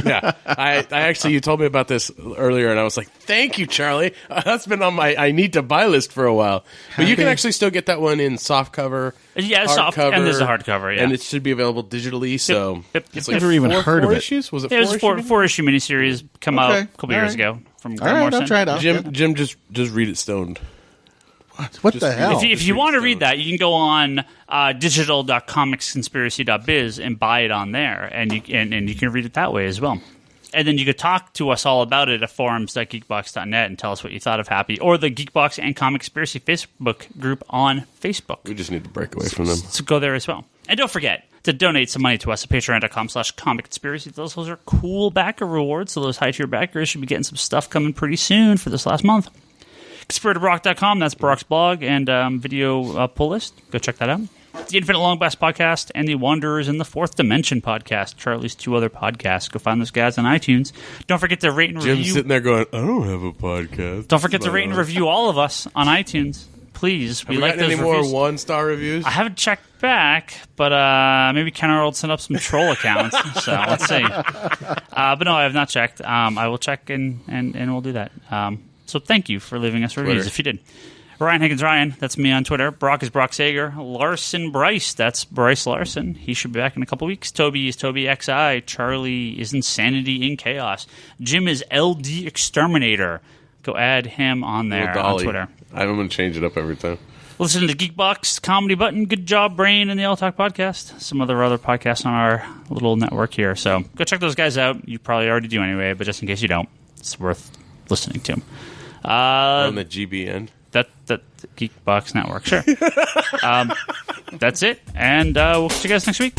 Yeah, I actually, you told me about this earlier, and I was like, "Thank you, Charlie." That's been on my I need to buy list for a while. But you can actually still get that one in softcover. Yeah, soft, and there's a hardcover. Yeah, and it should be available digitally. So Yep. it's Never even heard of it. Issues? Was it? It was a four-issue miniseries come out a couple years right. ago from All Grant right, Morrison. I'll try it out. Jim, just read it stoned. What Just the hell? If you want to read that, you can go on digital.comicsconspiracy.biz and buy it on there, and you can read it that way as well. And then you could talk to us all about it at forums.geekbox.net and tell us what you thought of Happy, or the Geekbox and Comicspiracy Facebook group on Facebook. We just need to break away from them. So go there as well. And don't forget to donate some money to us at patreon.com/comicconspiracy. Those are cool backer rewards, so those high-tier backers should be getting some stuff coming pretty soon for this last month. ConspiratorBrock.com, that's Brock's blog and video pull list. Go check that out. The Infinite Long Blast podcast and the Wanderers in the Fourth Dimension podcast, Charlie's two other podcasts. Go find those guys on iTunes. Don't forget to rate and review. Jim's sitting there going, "I don't have a podcast." Don't forget to rate and review all of us on iTunes, please. We like those any more reviews. 1-star reviews? I haven't checked back, but maybe Kenner will send up some troll accounts. So let's see. But no, I have not checked. I will check and we'll do that. So thank you for leaving us reviews if you did. Ryan Higgins Ryan, that's me on Twitter. Brock is Brock Sager. Larson Bryce, that's Bryce Larson. He should be back in a couple weeks. Toby is Toby XI. Charlie is Insanity in Chaos. Jim is LD Exterminator. Go add him on there on Twitter. I'm going to change it up every time. Listen to Geekbox, Comedy Button, Good Job Brain, and the All Talk Podcast. Some other podcasts on our little network here. So go check those guys out. You probably already do anyway, but just in case you don't, it's worth listening to. On the GBN. That Geekbox Network, sure. That's it, and we'll catch you guys next week.